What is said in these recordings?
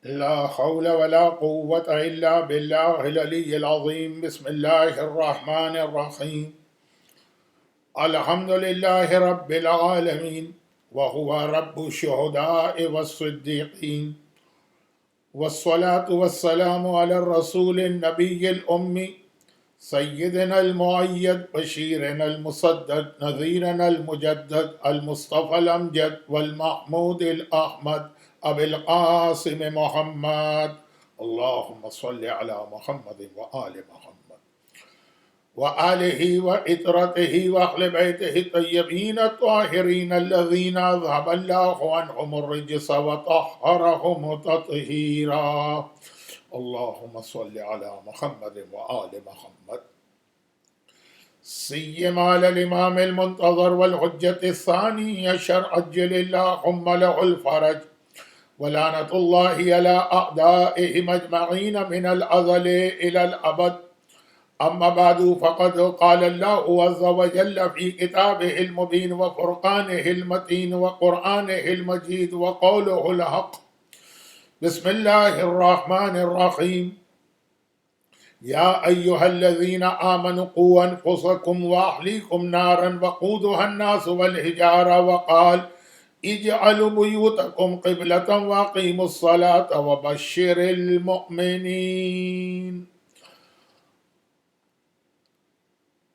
لا حول ولا قوة إلا بالله العلي العظيم. بسم الله الرحمن الرحيم. الحمد لله رب العالمين وهو رب الشهداء والصديقين، والصلاة والسلام على الرسول النبي الأمي سيدنا المؤيد بشيرنا المصدد نذيرنا المجدد المصطفى الأمجد والمحمود الأحمد أبي القاسم محمد. اللهم صل على محمد وآل محمد وآله وإطرته وأهل بيته الطيبين الطاهرين الذين أذهب الله عنهم الرجس وطهرهم تطهيرا. اللهم صل على محمد وآل محمد سيما على الإمام المنتظر والحجة الثاني عشر عجل اللهم له الفرج، ولعنة الله على أعدائهم أجمعين من الأزل إلى الأبد. أما بعد، فقد قال الله عز وجل في كتابه المبين وفرقانه المتين وقرآنه المجيد وقوله الحق. بسم الله الرحمن الرحيم. يا أيها الذين آمنوا قوا أنفسكم وأهليكم نارا وقودها الناس والحجارة، وقال اجعلوا بيوتكم قبلة وأقيموا الصلاة وبشر المؤمنين.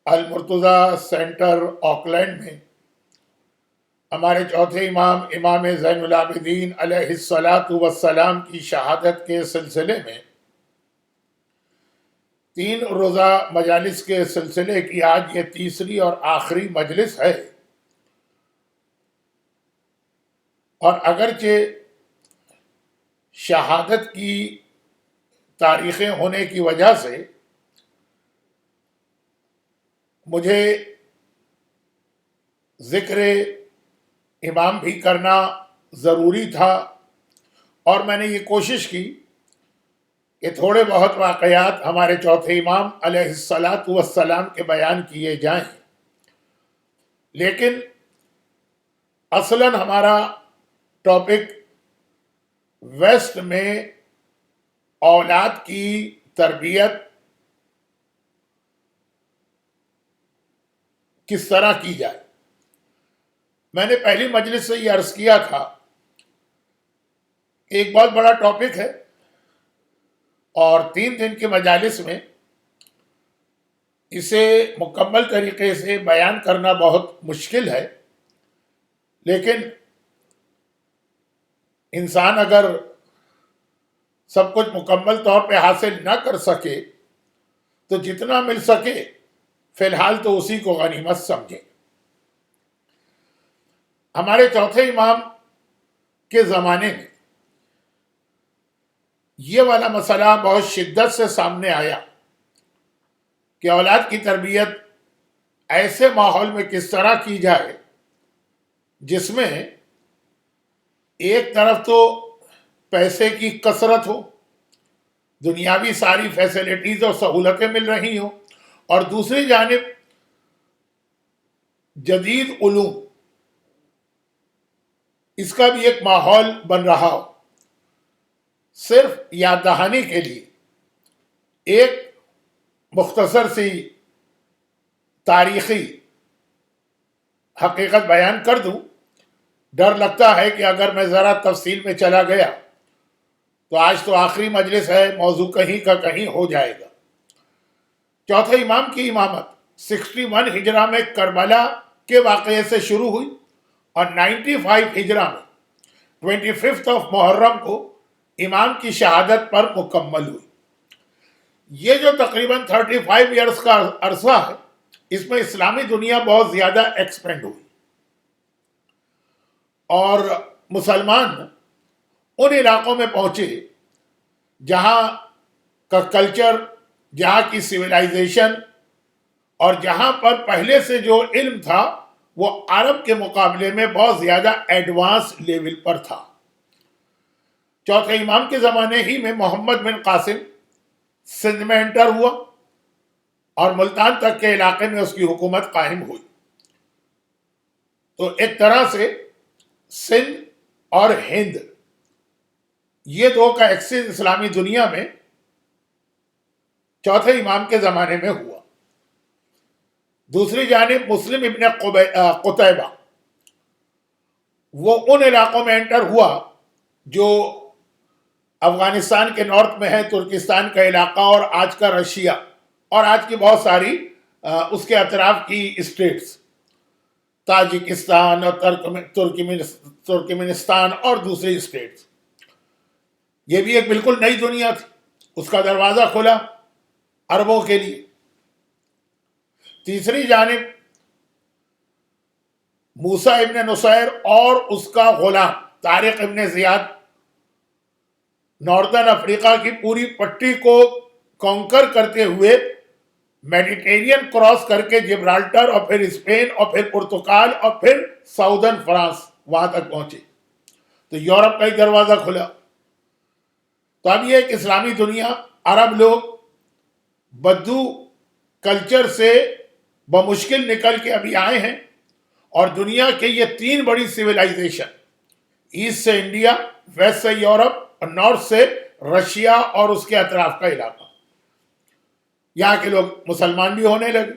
المرتضی سینٹر آکلینڈ میں ہمارے چوتھے امام امام زین العابدین علیہ الصلاۃ والسلام کی شہادت کے سلسلے میں 3 روزہ مجالس کے سلسلے کی آج یہ تیسری اور آخری مجلس ہے، اور اگرچہ شہادت کی تاریخیں ہونے کی وجہ سے مجھے ذکر امام بھی کرنا ضروری تھا، اور میں نے یہ کوشش کی کہ تھوڑے بہت واقعات ہمارے چوتھے امام علیہ الصلاۃ والسلام کے بیان کیے جائیں، لیکن اصلاً ہمارا ٹاپک ویسٹ میں اولاد کی تربیت کس طرح کی جائے۔ میں نے پہلی مجلس سے یہ عرض کیا تھا کہ ایک بہت بڑا ٹاپک ہے، اور 3 دن کے مجالس میں اسے مکمل طریقے سے بیان کرنا بہت مشکل ہے، لیکن انسان اگر سب کچھ مکمل طور پہ حاصل نہ کر سکے تو جتنا مل سکے فی الحال تو اسی کو غنیمت سمجھے۔ ہمارے چوتھے امام کے زمانے میں یہ والا مسئلہ بہت شدت سے سامنے آیا کہ اولاد کی تربیت ایسے ماحول میں کس طرح کی جائے جس میں ایک طرف تو پیسے کی کثرت ہو، دنیاوی ساری فیسلٹیز اور سہولتیں مل رہی ہوں، اور دوسری جانب جدید علوم اس کا بھی ایک ماحول بن رہا ہو۔ صرف یاد دہانی کے لیے ایک مختصر سی تاریخی حقیقت بیان کر دوں۔ ڈر لگتا ہے کہ اگر میں ذرا تفصیل میں چلا گیا تو آج تو آخری مجلس ہے، موضوع کہیں کا کہیں ہو جائے گا۔ چوتھے امام کی امامت 61 ہجرہ میں کربلا کے واقعے سے شروع ہوئی، اور 95 ہجرہ میں 25 محرم کو امام کی شہادت پر مکمل ہوئی۔ یہ جو تقریباً 35 ایئرس کا عرصہ ہے، اس میں اسلامی دنیا بہت زیادہ ایکسپینڈ ہوئی، اور مسلمان ان علاقوں میں پہنچے جہاں کا کلچر، جہاں کی سویلائزیشن، اور جہاں پر پہلے سے جو علم تھا وہ عرب کے مقابلے میں بہت زیادہ ایڈوانس لیول پر تھا۔ چوتھے امام کے زمانے ہی میں محمد بن قاسم سندھ میں انٹر ہوا، اور ملتان تک کے علاقے میں اس کی حکومت قائم ہوئی۔ تو ایک طرح سے سندھ اور ہند یہ دو کا ایکسس اسلامی دنیا میں چوتھے امام کے زمانے میں ہوا. دوسری جانب مسلم ابن قتیبہ وہ ان علاقوں میں انٹر ہوا جو افغانستان کے نارتھ میں ہے، ترکستان کا علاقہ اور آج کا رشیا اور آج کی بہت ساری اس کے اطراف کی اسٹیٹس، تاجکستان اور ترکمنستان اور دوسری اسٹیٹس. یہ بھی ایک بالکل نئی دنیا تھی، اس کا دروازہ کھلا عربوں کے لیے. تیسری جانب موسیٰ ابن نصیر اور اس کا غلام طارق ابن زیاد ناردرن افریقہ کی پوری پٹی کو کانکر کرتے ہوئے میڈیٹرینین کراس کر کے جبرالٹر اور پھر اسپین اور پھر پرتگال اور پھر ساؤدرن فرانس وہاں تک پہنچے. تو یورپ کا ہی دروازہ کھلا. تو اب یہ ایک اسلامی دنیا، عرب لوگ بدو کلچر سے بمشکل نکل کے ابھی آئے ہیں، اور دنیا کے یہ تین بڑی سویلائزیشن، ایسٹ سے انڈیا، ویسٹ سے یورپ اور نارتھ سے رشیا اور اس کے اطراف کا علاقہ، یہاں کے لوگ مسلمان بھی ہونے لگے،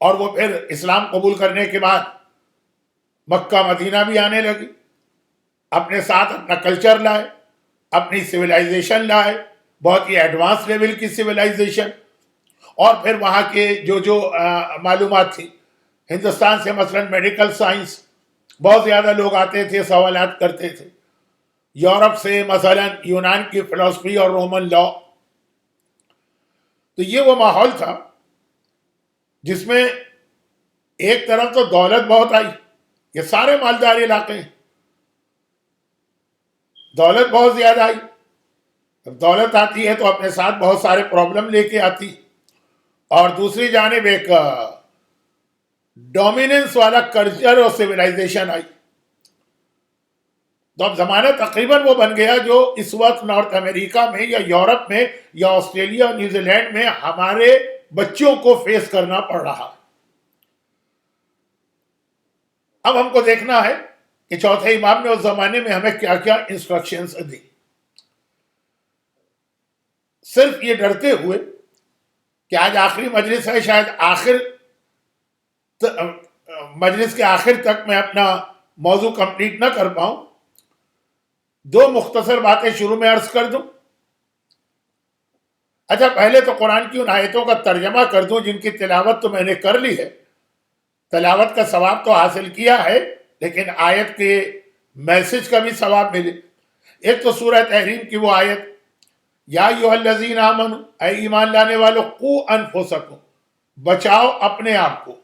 اور وہ پھر اسلام قبول کرنے کے بعد مکہ مدینہ بھی آنے لگے، اپنے ساتھ اپنا کلچر لائے، اپنی سویلائزیشن لائے، بہت ہی ایڈوانس لیول کی سویلائزیشن. اور پھر وہاں کے جو معلومات تھی ہندوستان سے، مثلا میڈیکل سائنس بہت زیادہ لوگ آتے تھے، سوالات کرتے تھے. یورپ سے مثلا یونان کی فلسفی اور رومن لا. تو یہ وہ ماحول تھا جس میں ایک طرف تو دولت بہت آئی، یہ سارے مالدار علاقے ہیں، دولت بہت زیادہ آئی. جب دولت آتی ہے تو اپنے ساتھ بہت سارے پرابلم لے کے آتی، اور دوسری جانب ایک ڈومیننس والا کلچر اور سویلائزیشن آئی. تو اب زمانہ تقریباً وہ بن گیا جو اس وقت نارتھ امریکہ میں یا یورپ میں یا آسٹریلیا اور نیوزی لینڈ میں ہمارے بچوں کو فیس کرنا پڑ رہا. اب ہم کو دیکھنا ہے کہ چوتھے امام نے اس زمانے میں ہمیں کیا کیا انسٹرکشنز دی. صرف یہ ڈرتے ہوئے کہ آج آخری مجلس ہے، شاید مجلس کے آخر تک میں اپنا موضوع کمپلیٹ نہ کر پاؤں، دو مختصر باتیں شروع میں عرض کر دوں. اچھا، پہلے تو قرآن کی ان آیتوں کا ترجمہ کر دوں جن کی تلاوت تو میں نے کر لی ہے، تلاوت کا ثواب تو حاصل کیا ہے، لیکن آیت کے میسج کا بھی ثواب ملے. ایک تو سورہ تحریم کی وہ آیت، یا ایھا الذین آمنوا، اے ایمان لانے والو، قوا انفسکم، بچاؤ اپنے آپ کو.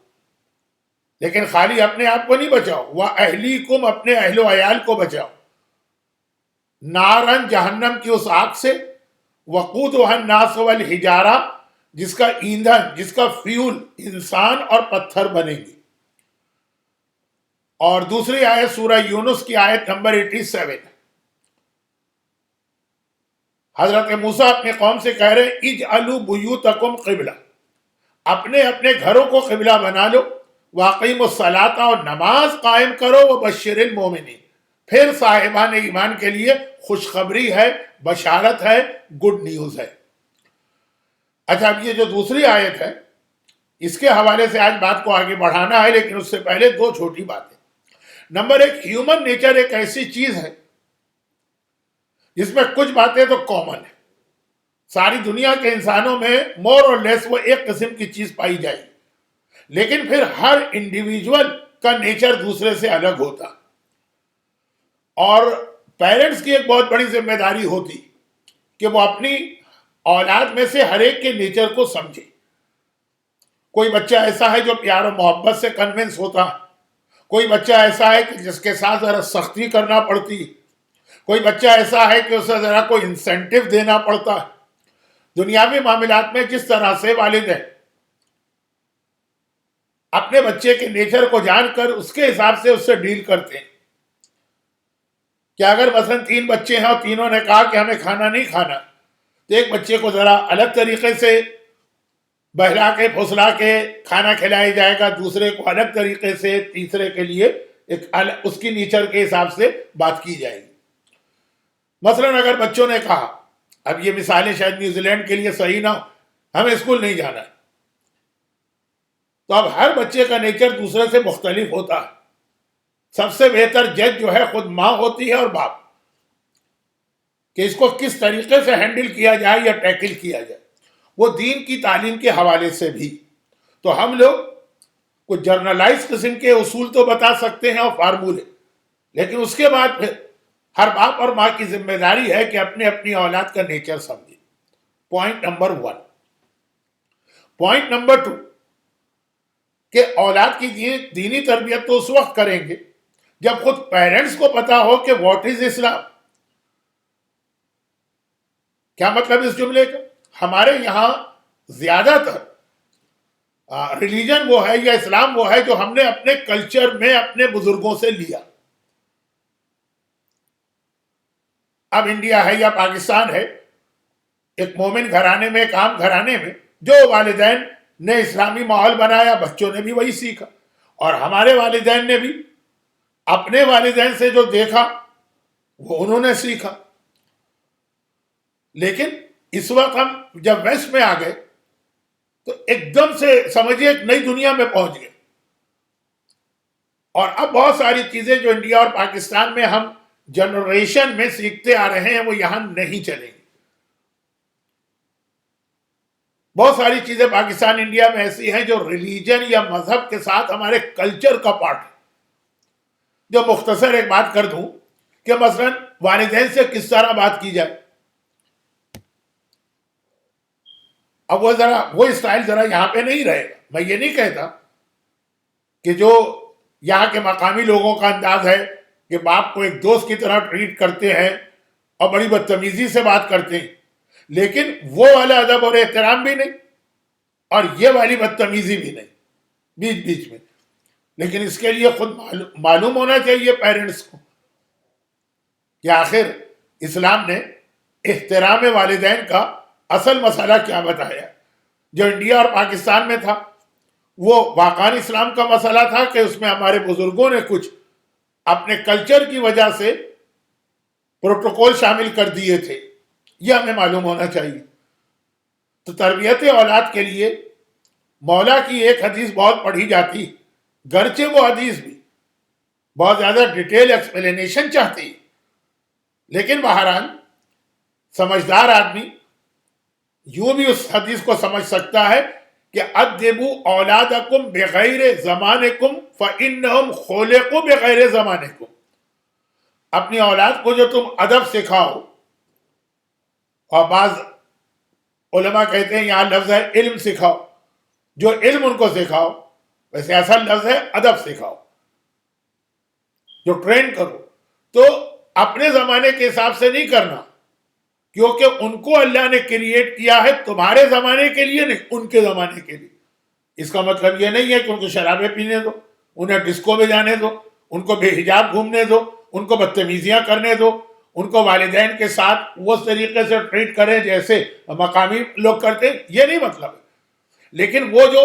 لیکن خالی اپنے آپ کو نہیں بچاؤ، واہلیکم، اپنے اہل و عیال کو بچاؤ، نارن، جہنم کی اس آگ سے، وقودھا الناس والحجارہ، جس کا ایندھن، جس کا فیول انسان اور پتھر بنیں گے. اور دوسری آیت سورہ یونس کی آیت نمبر 87، حضرت موسیٰ اپنے قوم سے کہہ رہے اجعلوا بیوتکم قبلہ، اپنے اپنے گھروں کو قبلہ بنا لو، واقیموا الصلاۃ، اور نماز قائم کرو، وبشر المومنین، پھر صاحبان ایمان کے لیے خوشخبری ہے، بشارت ہے، گڈ نیوز ہے. اچھا، اب یہ جو دوسری آیت ہے اس کے حوالے سے آج بات کو آگے بڑھانا ہے، لیکن اس سے پہلے دو چھوٹی باتیں. نمبر ایک، ہیومن نیچر ایک ایسی چیز ہے جس میں کچھ باتیں تو کامن ہیں، ساری دنیا کے انسانوں میں مور اور لیس وہ ایک قسم کی چیز پائی جائے گی، لیکن پھر ہر انڈیویجول کا نیچر دوسرے سے الگ ہوتا. اور پیرنٹس کی ایک بہت بڑی ذمہ داری ہوتی کہ وہ اپنی اولاد میں سے ہر ایک کے نیچر کو سمجھے. کوئی بچہ ایسا ہے جو پیار و محبت سے کنونس ہوتا ہے، کوئی بچہ ایسا ہے کہ جس کے ساتھ ذرا سختی کرنا پڑتی ہے، کوئی بچہ ایسا ہے کہ اسے ذرا کوئی انسینٹیو دینا پڑتا ہے. دنیاوی معاملات میں جس طرح سے والدین اپنے بچے کے نیچر کو جان کر اس کے حساب سے اس سے ڈیل کرتے ہیں، کہ اگر مثلا 3 بچے ہیں اور تینوں نے کہا کہ ہمیں کھانا نہیں کھانا، تو ایک بچے کو ذرا الگ طریقے سے بہلا کے پھسلا کے کھانا کھلایا جائے گا، دوسرے کو الگ طریقے سے، تیسرے کے لیے ایک اس کی نیچر کے حساب سے بات کی جائے گی. مثلاً اگر بچوں نے کہا، اب یہ مثالیں شاید نیوزی لینڈ کے لیے صحیح نہ ہو، ہمیں اسکول نہیں جانا ہے، تو اب ہر بچے کا نیچر دوسرے سے مختلف ہوتا ہے. سب سے بہتر جج جو ہے خود ماں ہوتی ہے اور باپ، کہ اس کو کس طریقے سے ہینڈل کیا جائے یا ٹیکل کیا جائے، وہ دین کی تعلیم کے حوالے سے بھی. تو ہم لوگ کچھ جرنلائز قسم کے اصول تو بتا سکتے ہیں اور فارمولے، لیکن اس کے بعد پھر ہر باپ اور ماں کی ذمہ داری ہے کہ اپنے اپنی اولاد کا نیچر سمجھے. Point number 1. پوائنٹ نمبر 2 کہ اولاد کی دینی تربیت تو اس وقت کریں گے جب خود پیرنٹس کو پتا ہو کہ واٹ از اسلام. کیا مطلب اس جملے کا؟ ہمارے یہاں زیادہ تر ریلیجن وہ ہے یا اسلام وہ ہے جو ہم نے اپنے کلچر میں اپنے بزرگوں سے لیا. اب انڈیا ہے یا پاکستان ہے، ایک مومن گھرانے میں، ایک عام گھرانے میں جو والدین نے اسلامی ماحول بنایا، بچوں نے بھی وہی سیکھا. اور ہمارے والدین نے بھی اپنے والدین سے جو دیکھا وہ انہوں نے سیکھا. لیکن اس وقت ہم جب ویسٹ میں آ گئے تو ایک دم سے سمجھیے ایک نئی دنیا میں پہنچ گئے، اور اب بہت ساری چیزیں جو انڈیا اور پاکستان میں ہم جنریشن میں سیکھتے آ رہے ہیں وہ یہاں نہیں چلیں گی. بہت ساری چیزیں پاکستان انڈیا میں ایسی ہیں جو ریلیجن یا مذہب کے ساتھ ہمارے کلچر کا پارٹ ہے. جو مختصر ایک بات کر دوں کہ مثلا والدین سے کس طرح بات کی جائے. اب وہ اسٹائل ذرا یہاں پہ نہیں رہے گا. میں یہ نہیں کہتا کہ جو یہاں کے مقامی لوگوں کا انداز ہے کہ باپ کو ایک دوست کی طرح ٹریٹ کرتے ہیں اور بڑی بدتمیزی سے بات کرتے ہیں، لیکن وہ والا ادب اور احترام بھی نہیں اور یہ والی بدتمیزی بھی نہیں بیچ بیچ میں. لیکن اس کے لیے خود معلوم ہونا چاہیے پیرنٹس کو کہ آخر اسلام نے احترام والدین کا اصل مسئلہ کیا بتایا. جو انڈیا اور پاکستان میں تھا وہ واقعی اسلام کا مسئلہ تھا کہ اس میں ہمارے بزرگوں نے کچھ اپنے کلچر کی وجہ سے پروٹوکول شامل کر دیے تھے. یہ ہمیں معلوم ہونا چاہیے. تو تربیت اولاد کے لیے مولا کی ایک حدیث بہت پڑھی جاتی، گرچہ وہ حدیث بھی بہت زیادہ ڈیٹیل ایکسپلینیشن چاہتی، لیکن بہرحال سمجھدار آدمی یوں بھی اس حدیث کو سمجھ سکتا ہے کہ ادبوا اولادکم بغیر زمانکم فانہم خلقوا بغیر زمانکم. اپنی اولاد کو جو تم ادب سکھاؤ، اور بعض علماء کہتے ہیں یہاں لفظ ہے علم سکھاؤ، جو علم ان کو سکھاؤ، ویسے اصل لفظ ہے ادب سکھاؤ، جو ٹرین کرو، تو اپنے زمانے کے حساب سے نہیں کرنا، کیونکہ ان کو اللہ نے کریٹ کیا ہے تمہارے زمانے کے لیے نہیں، ان کے زمانے کے لیے. اس کا مطلب یہ نہیں ہے کہ ان کو شرابیں پینے دو، انہیں ڈسکو میں جانے دو، ان کو بے حجاب گھومنے دو، ان کو بدتمیزیاں کرنے دو، ان کو والدین کے ساتھ وہ طریقے سے ٹریٹ کریں جیسے مقامی لوگ کرتے، یہ نہیں مطلب ہے. لیکن وہ جو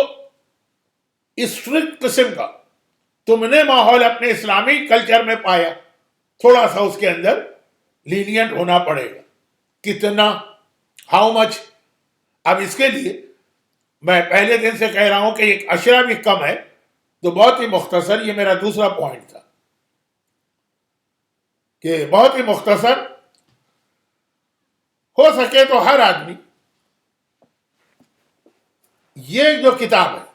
اسٹرکٹ قسم کا تم نے ماحول اپنے اسلامی کلچر میں پایا، تھوڑا سا اس کے اندر لینینٹ ہونا پڑے گا. کتنا، ہاؤ مچ؟ اب اس کے لیے میں پہلے دن سے کہہ رہا ہوں کہ ایک اشرا بھی کم ہے، تو بہت ہی مختصر، یہ میرا دوسرا پوائنٹ تھا کہ بہت ہی مختصر ہو سکے تو ہر آدمی یہ جو کتاب ہے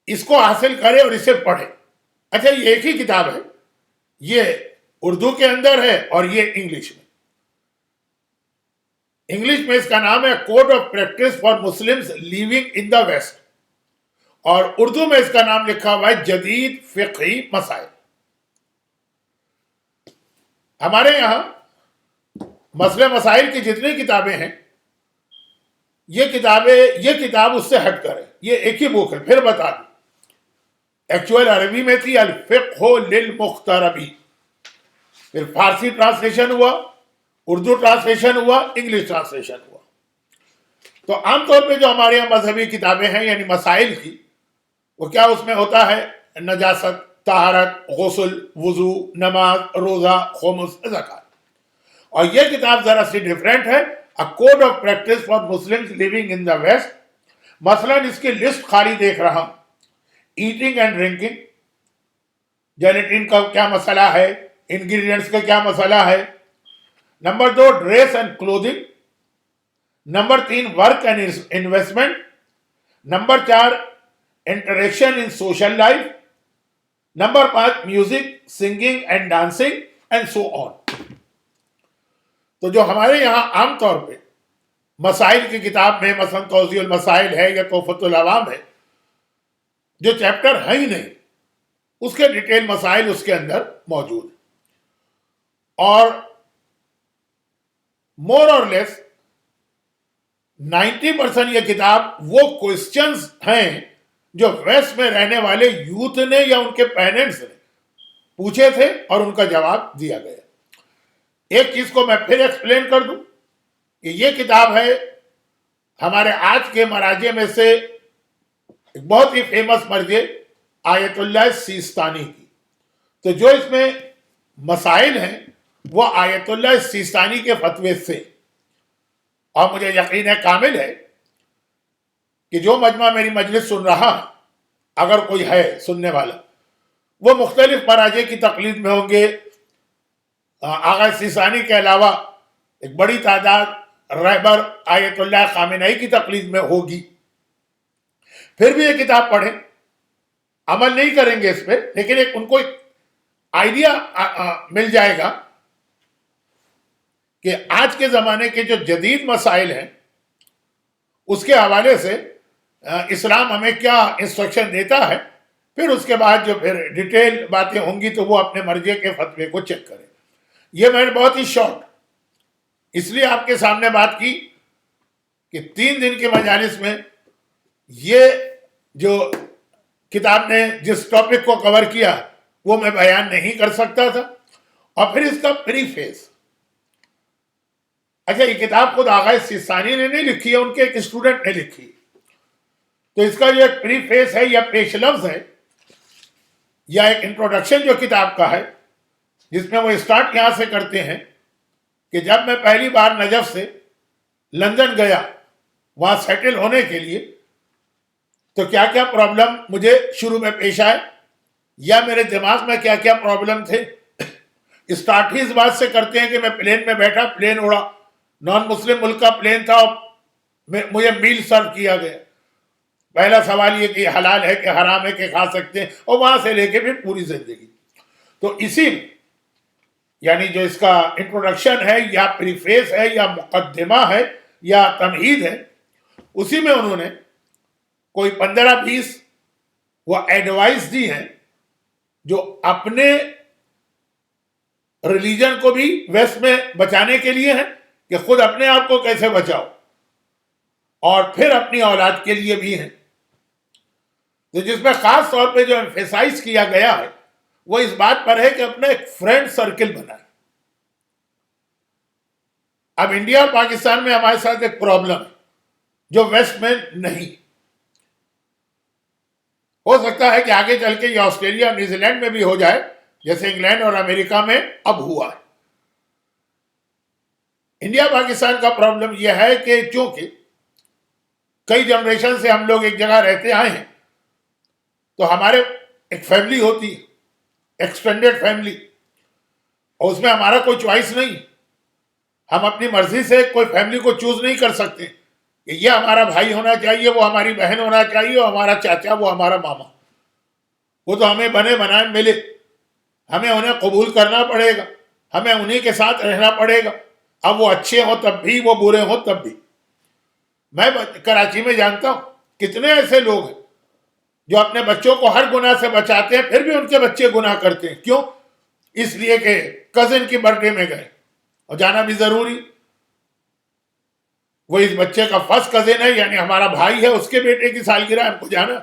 اس کو حاصل کرے اور اسے پڑھے. اچھا، یہ ایک ہی کتاب ہے، یہ اردو کے اندر ہے اور یہ انگلش میں. انگلش میں اس کا نام ہے code of practice for Muslims living in the West, اور اردو میں اس کا نام لکھا ہوا ہے جدید فقہی مسائل. ہمارے یہاں مسئلہ مسائل کی جتنی کتابیں ہیں، یہ کتاب اس سے ہٹ کر ہے. یہ ایک ہی بک ہے، پھر بتا دوں. ایکچوئل عربی میں تھی الفقہ للمغتربین، پھر فارسی ٹرانسلیشن ہوا، اردو ٹرانسلیشن ہوا، انگلش ٹرانسلیشن ہوا. تو عام طور پہ جو ہمارے یہاں مذہبی کتابیں ہیں یعنی مسائل کی، وہ کیا اس میں ہوتا ہے؟ نجاست، طہارت، غسل، وضو، نماز، روزہ، خمس، زکات. اور یہ کتاب ذرا سی ڈفرینٹ ہے، a code of practice for Muslims living in the West. مثلاً اس کی لسٹ خالی دیکھ رہا ہوں. ایٹنگ اینڈ ڈرنکنگ، جیلیٹن کا کیا مسئلہ ہے، انگریڈینٹس کا کیا مسئلہ ہے. Number 2 dress and clothing. Number 3 work and investment. Number 4 interaction in social life. Number 5 music, singing and dancing and so on. تو جو ہمارے یہاں عام طور پہ مسائل کی کتاب میں مثلا توضیح المسائل ہے یا تحفۃ العوام ہے، جو چیپٹر ہے ہی نہیں، اس کے ڈیٹیل مسائل اس کے اندر موجود ہیں. اور مور اور لیس 90% یہ کتاب وہ کوشچنز ہیں جو ویسٹ میں رہنے والے یوتھ نے یا ان کے پیرنٹس نے پوچھے تھے اور ان کا جواب دیا گیا. ایک چیز کو میں پھر ایکسپلین کر دوں کہ یہ کتاب ہے ہمارے آج کے مراجع میں سے ایک بہت ہی فیمس مرجع آیت اللہ سیستانی کی. تو جو اس میں مسائل ہیں وہ آیت اللہ سیستانی کے فتوے سے، اور مجھے یقین کامل ہے کہ جو مجمع میری مجلس سن رہا ہے، اگر کوئی ہے سننے والا، وہ مختلف مراجع کی تقلید میں ہوں گے. آغا سیستانی کے علاوہ ایک بڑی تعداد رہبر آیت اللہ خامنئی کی تقلید میں ہوگی. پھر بھی یہ کتاب پڑھیں، عمل نہیں کریں گے اس پہ، لیکن ان کو ایک آئیڈیا مل جائے گا کہ آج کے زمانے کے جو جدید مسائل ہیں اس کے حوالے سے اسلام ہمیں کیا انسٹرکشن دیتا ہے. پھر اس کے بعد جو پھر ڈیٹیل باتیں ہوں گی تو وہ اپنے مرجع کے فتوے کو چیک کریں. یہ میں نے بہت ہی شارٹ اس لیے آپ کے سامنے بات کی کہ 3 دن کے مجالس میں یہ جو کتاب نے جس ٹاپک کو کور کیا وہ میں بیان نہیں کر سکتا تھا. اور پھر اس کا پری فیس. اچھا، یہ کتاب خود آغا سیستانی نے نہیں لکھی ہے، ان کے ایک اسٹوڈنٹ نے لکھی. تو اس کا جو ایک پری فیس ہے یا پیش لفظ ہے یا ایک انٹروڈکشن جو کتاب کا ہے، جس میں وہ اسٹارٹ یہاں سے کرتے ہیں کہ جب میں پہلی بار نجف سے لندن گیا وہاں سیٹل ہونے کے لیے تو کیا کیا پرابلم مجھے شروع میں پیش آئے یا میرے دماغ میں کیا کیا پرابلم تھے. اسٹارٹ ہی اس بات سے کرتے ہیں کہ میں پلین میں بیٹھا، پلین اڑا، نان مسلم ملک کا پلین تھا اور مجھے میل سرو کیا گیا. پہلا سوال یہ کہ حلال ہے کہ حرام ہے کہ کھا سکتے ہیں، اور وہاں سے لے کے پھر پوری زندگی. تو اسی یعنی جو اس کا انٹروڈکشن ہے یا پریفیس ہے یا مقدمہ ہے یا تمہید ہے، اسی میں انہوں نے کوئی 15-20 وہ ایڈوائس دی ہیں جو اپنے ریلیجن کو بھی ویسٹ میں بچانے کے لیے ہیں کہ خود اپنے آپ کو کیسے بچاؤ، اور پھر اپنی اولاد کے لیے بھی ہیں. تو جس میں خاص طور پہ جو ایمفیسائز کیا گیا ہے وہ اس بات پر ہے کہ اپنا ایک فرینڈ سرکل بنائیں. اب انڈیا اور پاکستان میں ہمارے ساتھ ایک پرابلم ہے جو ویسٹ میں نہیں. ہو سکتا ہے کہ آگے چل کے یہ آسٹریلیا اور نیوزی لینڈ میں بھی ہو جائے جیسے انگلینڈ اور امریکہ میں اب ہوا ہے. انڈیا پاکستان کا پرابلم یہ ہے کہ چونکہ کئی جنریشن سے ہم لوگ ایک جگہ رہتے آئے ہیں تو ہمارے ایک فیملی ہوتی ہے، ایکسٹینڈیڈ فیملی، اور اس میں ہمارا کوئی چوائس نہیں. ہم اپنی مرضی سے کوئی فیملی کو چوز نہیں کر سکتے کہ یہ ہمارا بھائی ہونا چاہیے، وہ ہماری بہن ہونا چاہیے، وہ ہمارا چاچا، وہ ہمارا ماما. وہ تو ہمیں بنے بنائے ملے، ہمیں انہیں قبول کرنا پڑے گا، ہمیں انہی کے ساتھ رہنا پڑے گا. اب وہ اچھے ہوں تب بھی، وہ برے ہوں تب بھی. میں کراچی میں جانتا ہوں کتنے ایسے لوگ ہیں جو اپنے بچوں کو ہر گناہ سے بچاتے ہیں، پھر بھی ان کے بچے گناہ کرتے ہیں. کیوں؟ اس لیے کہ کزن کی برتھ ڈے میں گئے اور جانا بھی ضروری. وہ اس بچے کا فرسٹ کزن ہے، یعنی ہمارا بھائی ہے، اس کے بیٹے کی سالگرہ ہم کو جانا.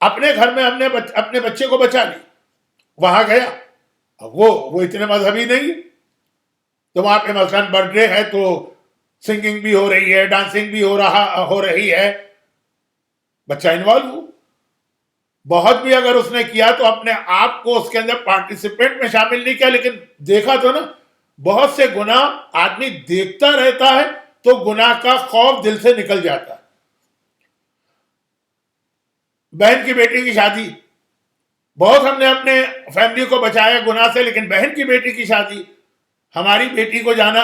اپنے گھر میں ہم نے اپنے بچے کو بچا لی. وہاں گیا، وہ اتنے مذہبی نہیں، تو وہاں پہ مثلاً برتھ ڈے ہے تو سنگنگ بھی ہو رہی ہے، ڈانسنگ بھی ہو رہی ہے. بچہ انوالو ہو. بہت بھی اگر اس نے کیا تو اپنے آپ کو اس کے اندر پارٹیسپینٹ میں شامل نہیں کیا، لیکن دیکھا تو نا بہت سے گناہ آدمی دیکھتا رہتا ہے تو گناہ کا خوف دل سے نکل جاتا ہے. بہن کی بیٹی کی شادی، بہت ہم نے اپنے فیملی کو بچایا گناہ سے، لیکن بہن کی بیٹی کی شادی، ہماری بیٹی کو جانا،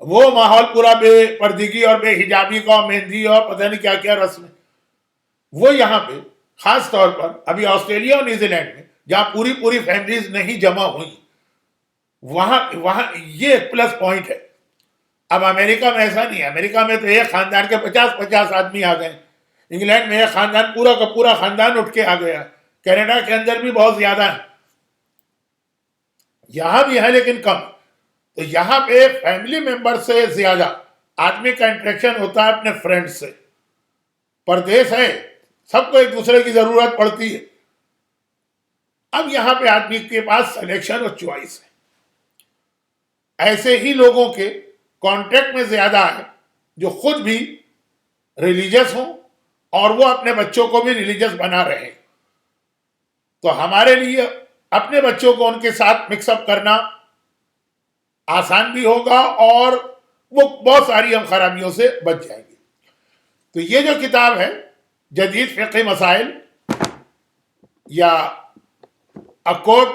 وہ ماحول پورا بے پردگی اور بے حجابی کا، مہندی اور پتہ نہیں کیا کیا رسم ہے. وہ یہاں پہ خاص طور پر ابھی آسٹریلیا اور نیوزی لینڈ میں جہاں پوری پوری فیملیز نہیں جمع ہوئی، وہاں یہ ایک پلس پوائنٹ ہے. اب امریکہ میں ایسا نہیں ہے. امریکہ میں تو ایک خاندان کے 50 آدمی آ گئے. انگلینڈ میں ایک خاندان پورا کا پورا خاندان اٹھ کے آ گیا. کینیڈا کے اندر بھی بہت زیادہ ہے، یہاں بھی ہے لیکن کم. تو یہاں پہ فیملی ممبر سے زیادہ آدمی کا انٹریکشن ہوتا ہے اپنے فرینڈ سے. پردیس ہے، سب کو ایک دوسرے کی ضرورت پڑتی ہے. اب یہاں پہ آدمی کے پاس سلیکشن اور چوائس ہے. ایسے ہی لوگوں کے کانٹیکٹ میں زیادہ ہے جو خود بھی ریلیجس ہوں اور وہ اپنے بچوں کو بھی ریلیجس بنا رہے ہیں. تو ہمارے لیے اپنے بچوں کو ان کے ساتھ مکس اپ کرنا آسان بھی ہوگا اور وہ بہت ساری ہم خرابیوں سے بچ جائیں گے. تو یہ جو کتاب ہے جدید فقہی مسائل یا A Code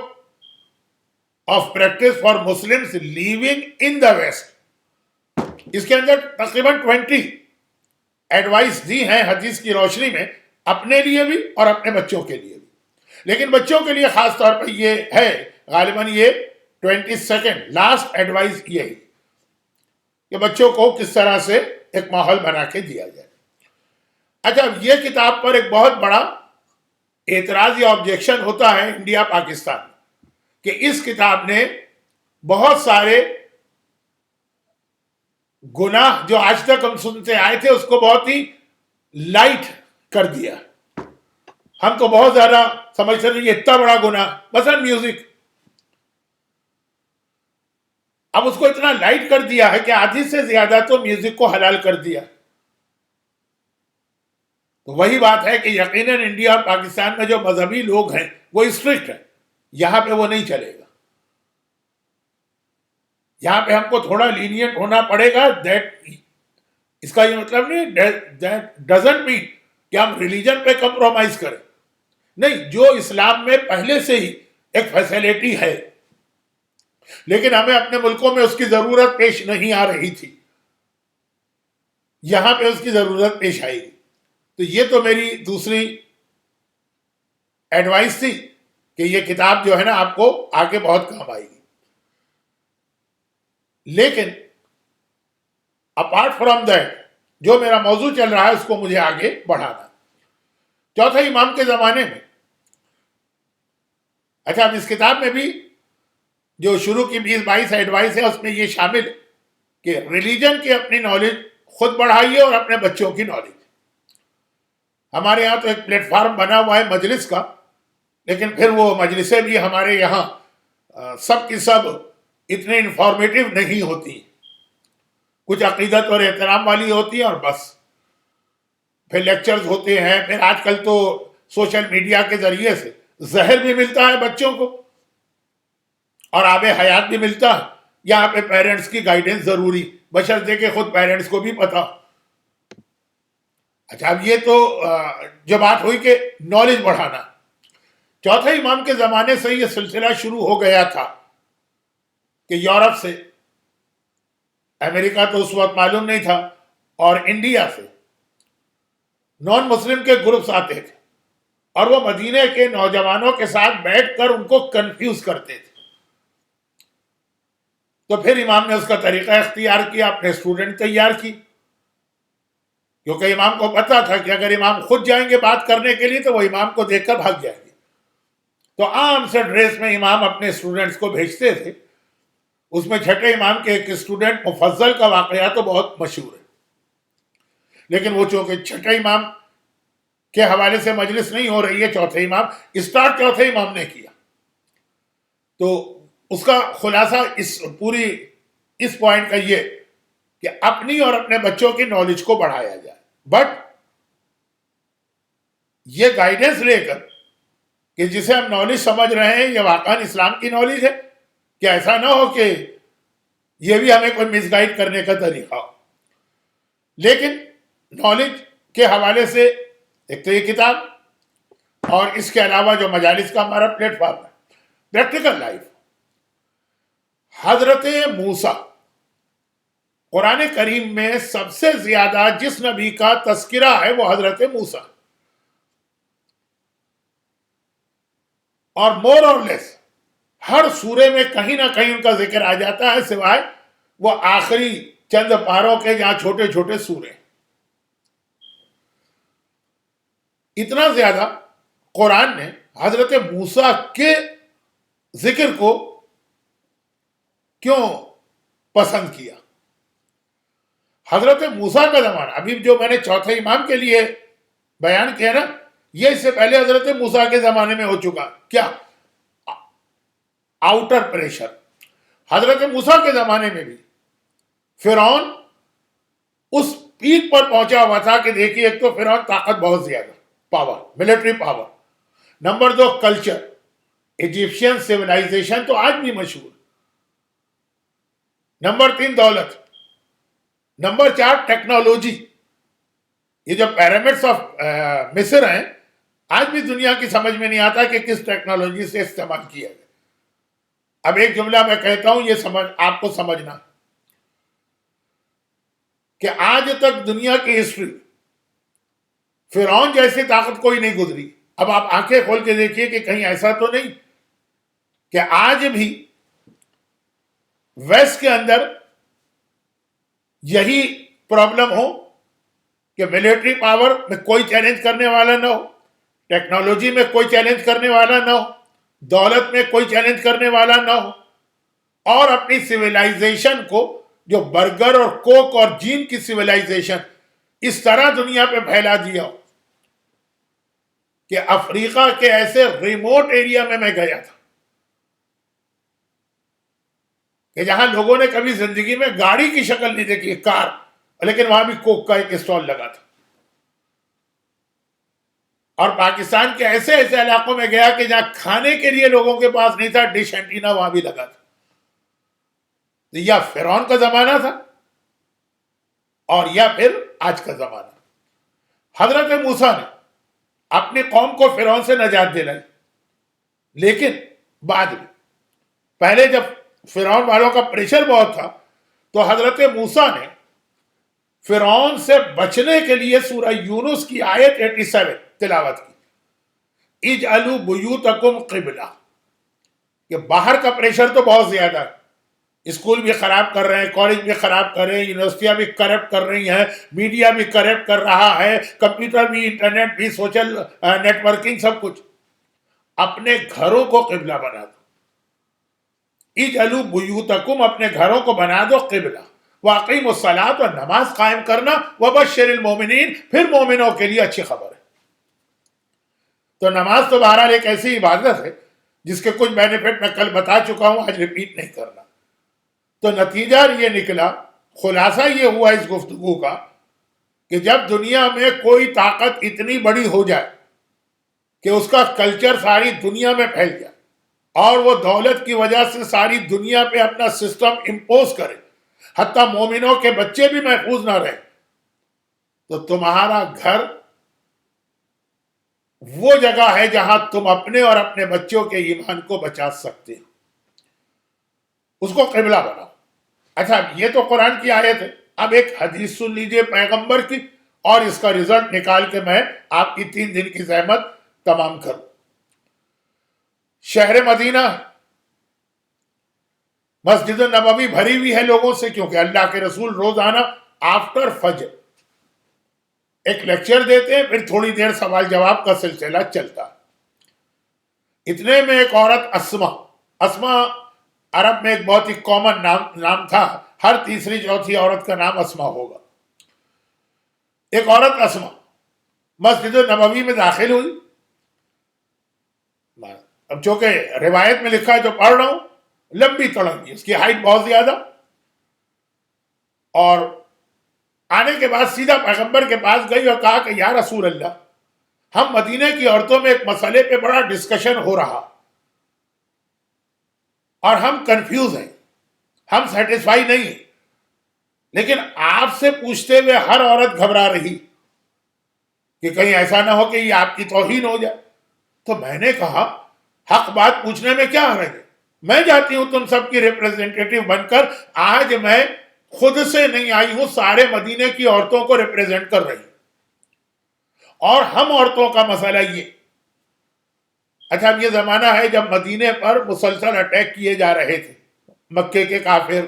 of Practice for Muslims Living in the West، اس کے اندر تقریباً 20 ایڈوائس دی ہیں حدیث کی روشنی میں، اپنے لیے بھی اور اپنے بچوں کے لیے بھی. لیکن بچوں کے لیے خاص طور پر یہ ہے غالباً یہ 22 لاسٹ ایڈوائس یہی کہ بچوں کو کس طرح سے ایک ماحول بنا کے دیا جائے. اچھا، یہ کتاب پر ایک بہت بڑا اعتراض یا آبجیکشن ہوتا ہے انڈیا پاکستان کہ اس کتاب نے بہت سارے گناہ جو آج تک ہم سنتے آئے تھے اس کو بہت ہی لائٹ کر دیا. ہم تو بہت زیادہ سمجھتے ہیں یہ اتنا بڑا گناہ، مثلا میوزک، اب اس کو اتنا لائٹ کر دیا ہے کہ آدھی سے زیادہ تو میوزک کو حلال کر دیا. تو وہی بات ہے کہ یقیناً انڈیا اور پاکستان میں جو مذہبی لوگ ہیں وہ اسٹرکٹ ہیں، یہاں پہ وہ نہیں چلے گا. یہاں پہ ہم کو تھوڑا لینینٹ ہونا پڑے گا. اس کا یہ مطلب نہیں ڈزنٹ مین کہ ہم ریلیجن پہ کمپرومائز کریں، نہیں. جو اسلام میں پہلے سے ہی ایک فیسلٹی ہے لیکن ہمیں اپنے ملکوں میں اس کی ضرورت پیش نہیں آ رہی تھی، یہاں پہ اس کی ضرورت پیش آئے گی. تو یہ تو میری دوسری ایڈوائس تھی کہ یہ کتاب جو ہے نا آپ کو آگے بہت کام آئے گی. لیکن اپارٹ فرام دیٹ جو میرا موضوع چل رہا ہے اس کو مجھے آگے بڑھانا. چوتھا امام کے زمانے میں، اچھا اب اس کتاب میں بھی جو شروع کی 20-22 ایڈوائس ہے اس میں یہ شامل کہ ریلیجن کی اپنی نالج خود بڑھائیے اور اپنے بچوں کی نالج. ہمارے یہاں تو ایک پلیٹ فارم بنا ہوا ہے مجلس کا، لیکن پھر وہ مجلسیں بھی ہمارے یہاں سب کی سب اتنے انفارمیٹیو نہیں ہوتی. کچھ عقیدت اور احترام والی ہوتی ہیں اور بس. پھر لیکچرز ہوتے ہیں، پھر آج کل تو سوشل میڈیا کے ذریعے سے زہر بھی ملتا ہے بچوں کو اور آب حیات بھی ملتا ہے. یہاں پہ پیرنٹس کی گائیڈنس ضروری، بشرطے کہ خود پیرنٹس کو بھی پتا. اچھا اب یہ تو جو بات ہوئی کہ نالج بڑھانا، چوتھے امام کے زمانے سے یہ سلسلہ شروع ہو گیا تھا کہ یورپ سے، امریکہ تو اس وقت معلوم نہیں تھا، اور انڈیا سے نان مسلم کے گروپس آتے تھے اور وہ مدینے کے نوجوانوں کے ساتھ بیٹھ کر ان کو کنفیوز کرتے تھے. تو پھر امام نے اس کا طریقہ اختیار کیا، اپنے اسٹوڈنٹ تیار کی، کیونکہ امام کو پتا تھا کہ اگر امام خود جائیں گے بات کرنے کے لیے تو وہ امام کو دیکھ کر بھاگ جائیں گے. تو عام سے ڈریس میں امام اپنے اسٹوڈنٹس کو بھیجتے تھے. اس میں چھٹے امام کے ایک اسٹوڈنٹ مفضل کا واقعہ تو بہت مشہور ہے، لیکن وہ چونکہ چھٹے امام کے حوالے سے مجلس نہیں ہو رہی ہے، چوتھے امام اسٹارٹ چوتھے امام نے کیا. تو اس کا خلاصہ اس پوائنٹ کا یہ کہ اپنی اور اپنے بچوں کی نالج کو بڑھایا جائے، بٹ یہ گائیڈنس لے کر کہ جسے ہم نالج سمجھ رہے ہیں یہ واقعاً اسلام کی نالج ہے، کہ ایسا نہ ہو کہ یہ بھی ہمیں کوئی مس گائڈ کرنے کا طریقہ ہو. لیکن نالج کے حوالے سے ایک تو یہ کتاب، اور اس کے علاوہ جو مجالس کا ہمارا پلیٹ فارم ہے، پریکٹیکل لائف. حضرت موسیٰ، قرآن کریم میں سب سے زیادہ جس نبی کا تذکرہ ہے وہ حضرت موسیٰ، اور مور اور لیس ہر سورے میں کہیں نہ کہیں ان کا ذکر آ جاتا ہے، سوائے وہ آخری چند پاروں کے جہاں چھوٹے چھوٹے سورے. اتنا زیادہ قرآن نے حضرت موسیٰ کے ذکر کو کیوں پسند کیا؟ حضرت موسیٰ کا زمانہ، ابھی جو میں نے چوتھے امام کے لیے بیان کیا نا، یہ اس سے پہلے حضرت موسیٰ کے زمانے میں ہو چکا. کیا؟ Outer pressure. حضرت موسیٰ کے زمانے میں بھی فرعون اس پیک پر پہنچا ہوا تھا کہ دیکھیے، ایک تو فرعون طاقت بہت زیادہ، power, military power. Number 2 culture, Egyptian civilisation تو آج بھی مشہور. نمبر 3 دولت. Number 4 technology. یہ جو پیرامڈس آف مصر ہیں، آج بھی دنیا کی سمجھ میں نہیں آتا کہ کس ٹیکنالوجی سے استعمال کیا گیا. اب ایک جملہ میں کہتا ہوں، یہ آپ کو سمجھنا کہ آج تک دنیا کی ہسٹری فرعون جیسی طاقت کوئی نہیں گزری. اب آپ آنکھیں کھول کے دیکھیے کہ کہیں ایسا تو نہیں کہ آج بھی ویسٹ کے اندر یہی پرابلم ہو کہ ملٹری پاور میں کوئی چیلنج کرنے والا نہ ہو، ٹیکنالوجی میں کوئی چیلنج کرنے والا نہ ہو، دولت میں کوئی چیلنج کرنے والا نہ ہو، اور اپنی سویلائزیشن کو، جو برگر اور کوک اور جین کی سویلائزیشن، اس طرح دنیا پہ پھیلا دیا ہو کہ افریقہ کے ایسے ریموٹ ایریا میں گیا تھا کہ جہاں لوگوں نے کبھی زندگی میں گاڑی کی شکل نہیں دیکھی، کار، لیکن وہاں بھی کوک کا ایک اسٹال لگا تھا. اور پاکستان کے ایسے ایسے علاقوں میں گیا کہ جہاں کھانے کے لیے لوگوں کے پاس نہیں تھا، ڈش اینٹینا وہاں بھی لگا تھا. یا فرعون کا زمانہ تھا اور یا پھر آج کا زمانہ. حضرت موسیٰ نے اپنی قوم کو فرعون سے نجات دلائی، لیکن بعد میں، پہلے جب فرعون والوں کا پریشر بہت تھا تو حضرت موسیٰ نے فرعون سے بچنے کے لیے سورہ یونس کی آیت 87 تلاوت کی، اجعلوا بیوتکم قبلہ، کہ باہر کا پریشر تو بہت زیادہ ہے. اسکول بھی خراب کر رہے ہیں، کالج بھی خراب کر رہے ہیں، یونیورسٹیاں بھی کرپٹ کر رہی ہیں، میڈیا بھی کرپٹ کر رہا ہے، کمپیوٹر بھی، انٹرنیٹ بھی، سوشل نیٹ ورکنگ، سب کچھ. اپنے گھروں کو قبلہ بنا دو. اجعلوا بیوتکم، اپنے گھروں کو بنا دو قبلہ. واقیموا الصلاۃ، اور نماز قائم کرنا. وبشر المومنین، پھر مومنوں کے لیے اچھی خبر ہے. تو نماز تو بہرحال ایک ایسی عبادت ہے جس کے کچھ بینیفٹ میں کل بتا چکا ہوں، آج ریپیٹ نہیں کرنا. تو نتیجہ یہ نکلا، خلاصہ یہ ہوا اس گفتگو کا کہ جب دنیا میں کوئی طاقت اتنی بڑی ہو جائے کہ اس کا کلچر ساری دنیا میں پھیل جائے اور وہ دولت کی وجہ سے ساری دنیا پہ اپنا سسٹم امپوز کرے، حتیٰ مومنوں کے بچے بھی محفوظ نہ رہے، تو تمہارا گھر وہ جگہ ہے جہاں تم اپنے اور اپنے بچوں کے ایمان کو بچا سکتے ہو. اس کو قبلہ بناؤ. اچھا، یہ تو قرآن کی آیت ہے. اب ایک حدیث سن لیجئے پیغمبر کی، اور اس کا رزلٹ نکال کے میں آپ کی 3 دن کی زحمت تمام کروں. شہر مدینہ، مسجد النبوی بھری ہوئی ہے لوگوں سے، کیونکہ اللہ کے رسول روزانہ آفٹر فجر ایک لیکچر دیتے ہیں، پھر تھوڑی دیر سوال جواب کا سلسلہ چلتا. اتنے میں ایک عورت اسما عرب میں ایک بہت ہی کامن نام تھا، ہر تیسری چوتھی عورت کا نام اسما ہوگا. ایک عورت اسما مسجد النبوی میں داخل ہوئی. اب چونکہ روایت میں لکھا ہے تو پڑھ رہا ہوں، لمبی تڑنگی، اس کی ہائٹ بہت زیادہ، اور آنے کے بعد سیدھا پیغمبر کے پاس گئی اور کہا کہ یا رسول اللہ، ہم مدینے کی عورتوں میں ایک مسئلے پہ بڑا ڈسکشن ہو رہا اور ہم کنفیوز ہیں. ہم سیٹسفائی نہیں ہیں. لیکن آپ سے پوچھتے ہوئے ہر عورت گھبرا رہی کہ کہیں ایسا نہ ہو کہ یہ آپ کی توہین ہو جائے. تو میں نے کہا حق بات پوچھنے میں کیا حرج ہے؟ میں جاتی ہوں تم سب کی ریپریزنٹیٹیو بن کر. آج میں خود سے نہیں آئی ہوں، سارے مدینے کی عورتوں کو ریپریزنٹ کر رہی ہوں. اور ہم عورتوں کا مسئلہ یہ. اچھا اب یہ زمانہ ہے جب مدینے پر مسلسل اٹیک کیے جا رہے تھے. مکے کے کافر،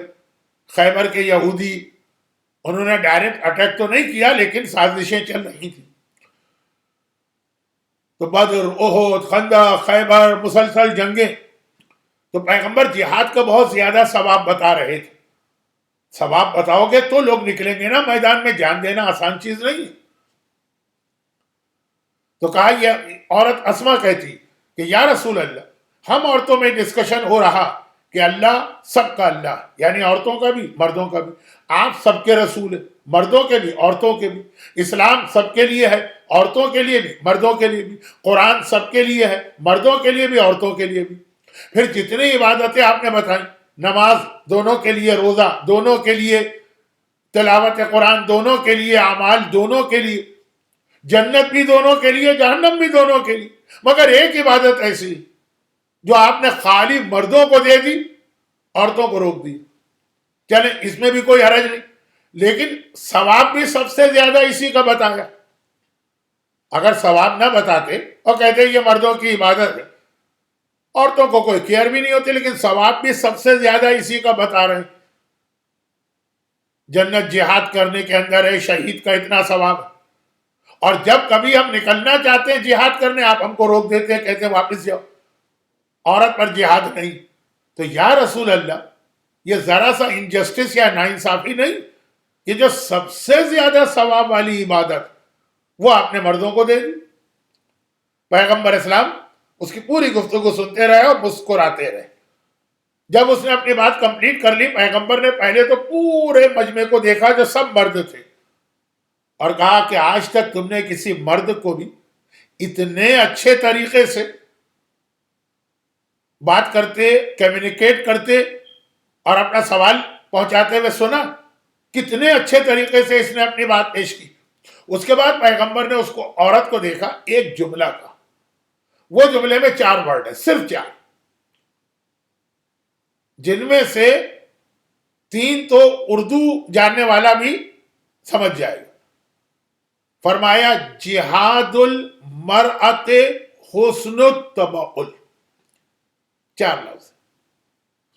خیبر کے یہودی، انہوں نے ڈائریکٹ اٹیک تو نہیں کیا لیکن سازشیں چل رہی تھیں. تو بدر، احد، خندق، خیبر، مسلسل جنگیں. تو پیغمبر جہاد کا بہت زیادہ ثواب بتا رہے تھے. ثواب بتاؤ گے تو لوگ نکلیں گے نا میدان میں. جان دینا آسان چیز نہیں ہے. تو کہا یہ عورت اسما کہتی کہ یا رسول اللہ، ہم عورتوں میں ڈسکشن ہو رہا کہ اللہ سب کا اللہ، یعنی عورتوں کا بھی مردوں کا بھی. آپ سب کے رسول ہیں، مردوں کے بھی عورتوں کے بھی. اسلام سب کے لیے ہے، عورتوں کے لیے بھی مردوں کے لیے بھی. قرآن سب کے لیے ہے، مردوں کے لیے بھی عورتوں کے لیے بھی. پھر جتنی عبادتیں آپ نے بتائیں، نماز دونوں کے لیے، روزہ دونوں کے لیے، تلاوت قرآن دونوں کے لیے، اعمال دونوں کے لیے، جنت بھی دونوں کے لیے، جہنم بھی دونوں کے لیے. مگر ایک عبادت ایسی جو آپ نے خالی مردوں کو دے دی، عورتوں کو روک دی. چلیں اس میں بھی کوئی حرج نہیں، لیکن ثواب بھی سب سے زیادہ اسی کا بتایا. اگر ثواب نہ بتاتے اور کہتے یہ مردوں کی عبادت ہے، عورتوں کو کوئی کیئر بھی نہیں ہوتی، لیکن ثواب بھی سب سے زیادہ اسی کا بتا رہے ہیں. جنت جہاد کرنے کے اندر ہے، شہید کا اتنا ثواب ہے. اور جب کبھی ہم نکلنا چاہتے ہیں جہاد کرنے، آپ ہم کو روک دیتے ہیں، کہتے ہیں واپس جاؤ، عورت پر جہاد نہیں. تو یا رسول اللہ، یہ ذرا سا انجسٹس یا ناانصافی نہیں؟ یہ جو سب سے زیادہ ثواب والی عبادت وہ آپ نے مردوں کو دے دی. پیغمبر اسلام اس کی پوری گفتگو سنتے رہے اور مسکراتے رہے. جب اس نے اپنی بات کمپلیٹ کر لی، پیغمبر نے پہلے تو پورے مجمع کو دیکھا جو سب مرد تھے، اور کہا کہ آج تک تم نے کسی مرد کو بھی اتنے اچھے طریقے سے بات کرتے، کمیونیکیٹ کرتے اور اپنا سوال پہنچاتے ہوئے سنا؟ کتنے اچھے طریقے سے اس نے اپنی بات پیش کی. اس کے بعد پیغمبر نے اس کو عورت کو دیکھا، ایک جملہ کہا. وہ جملے میں 4 ورڈ ہے، صرف 4، جن میں سے 3 تو اردو جاننے والا بھی سمجھ جائے گا. فرمایا جہاد المرأۃ حسن التبعل. 4 لفظ،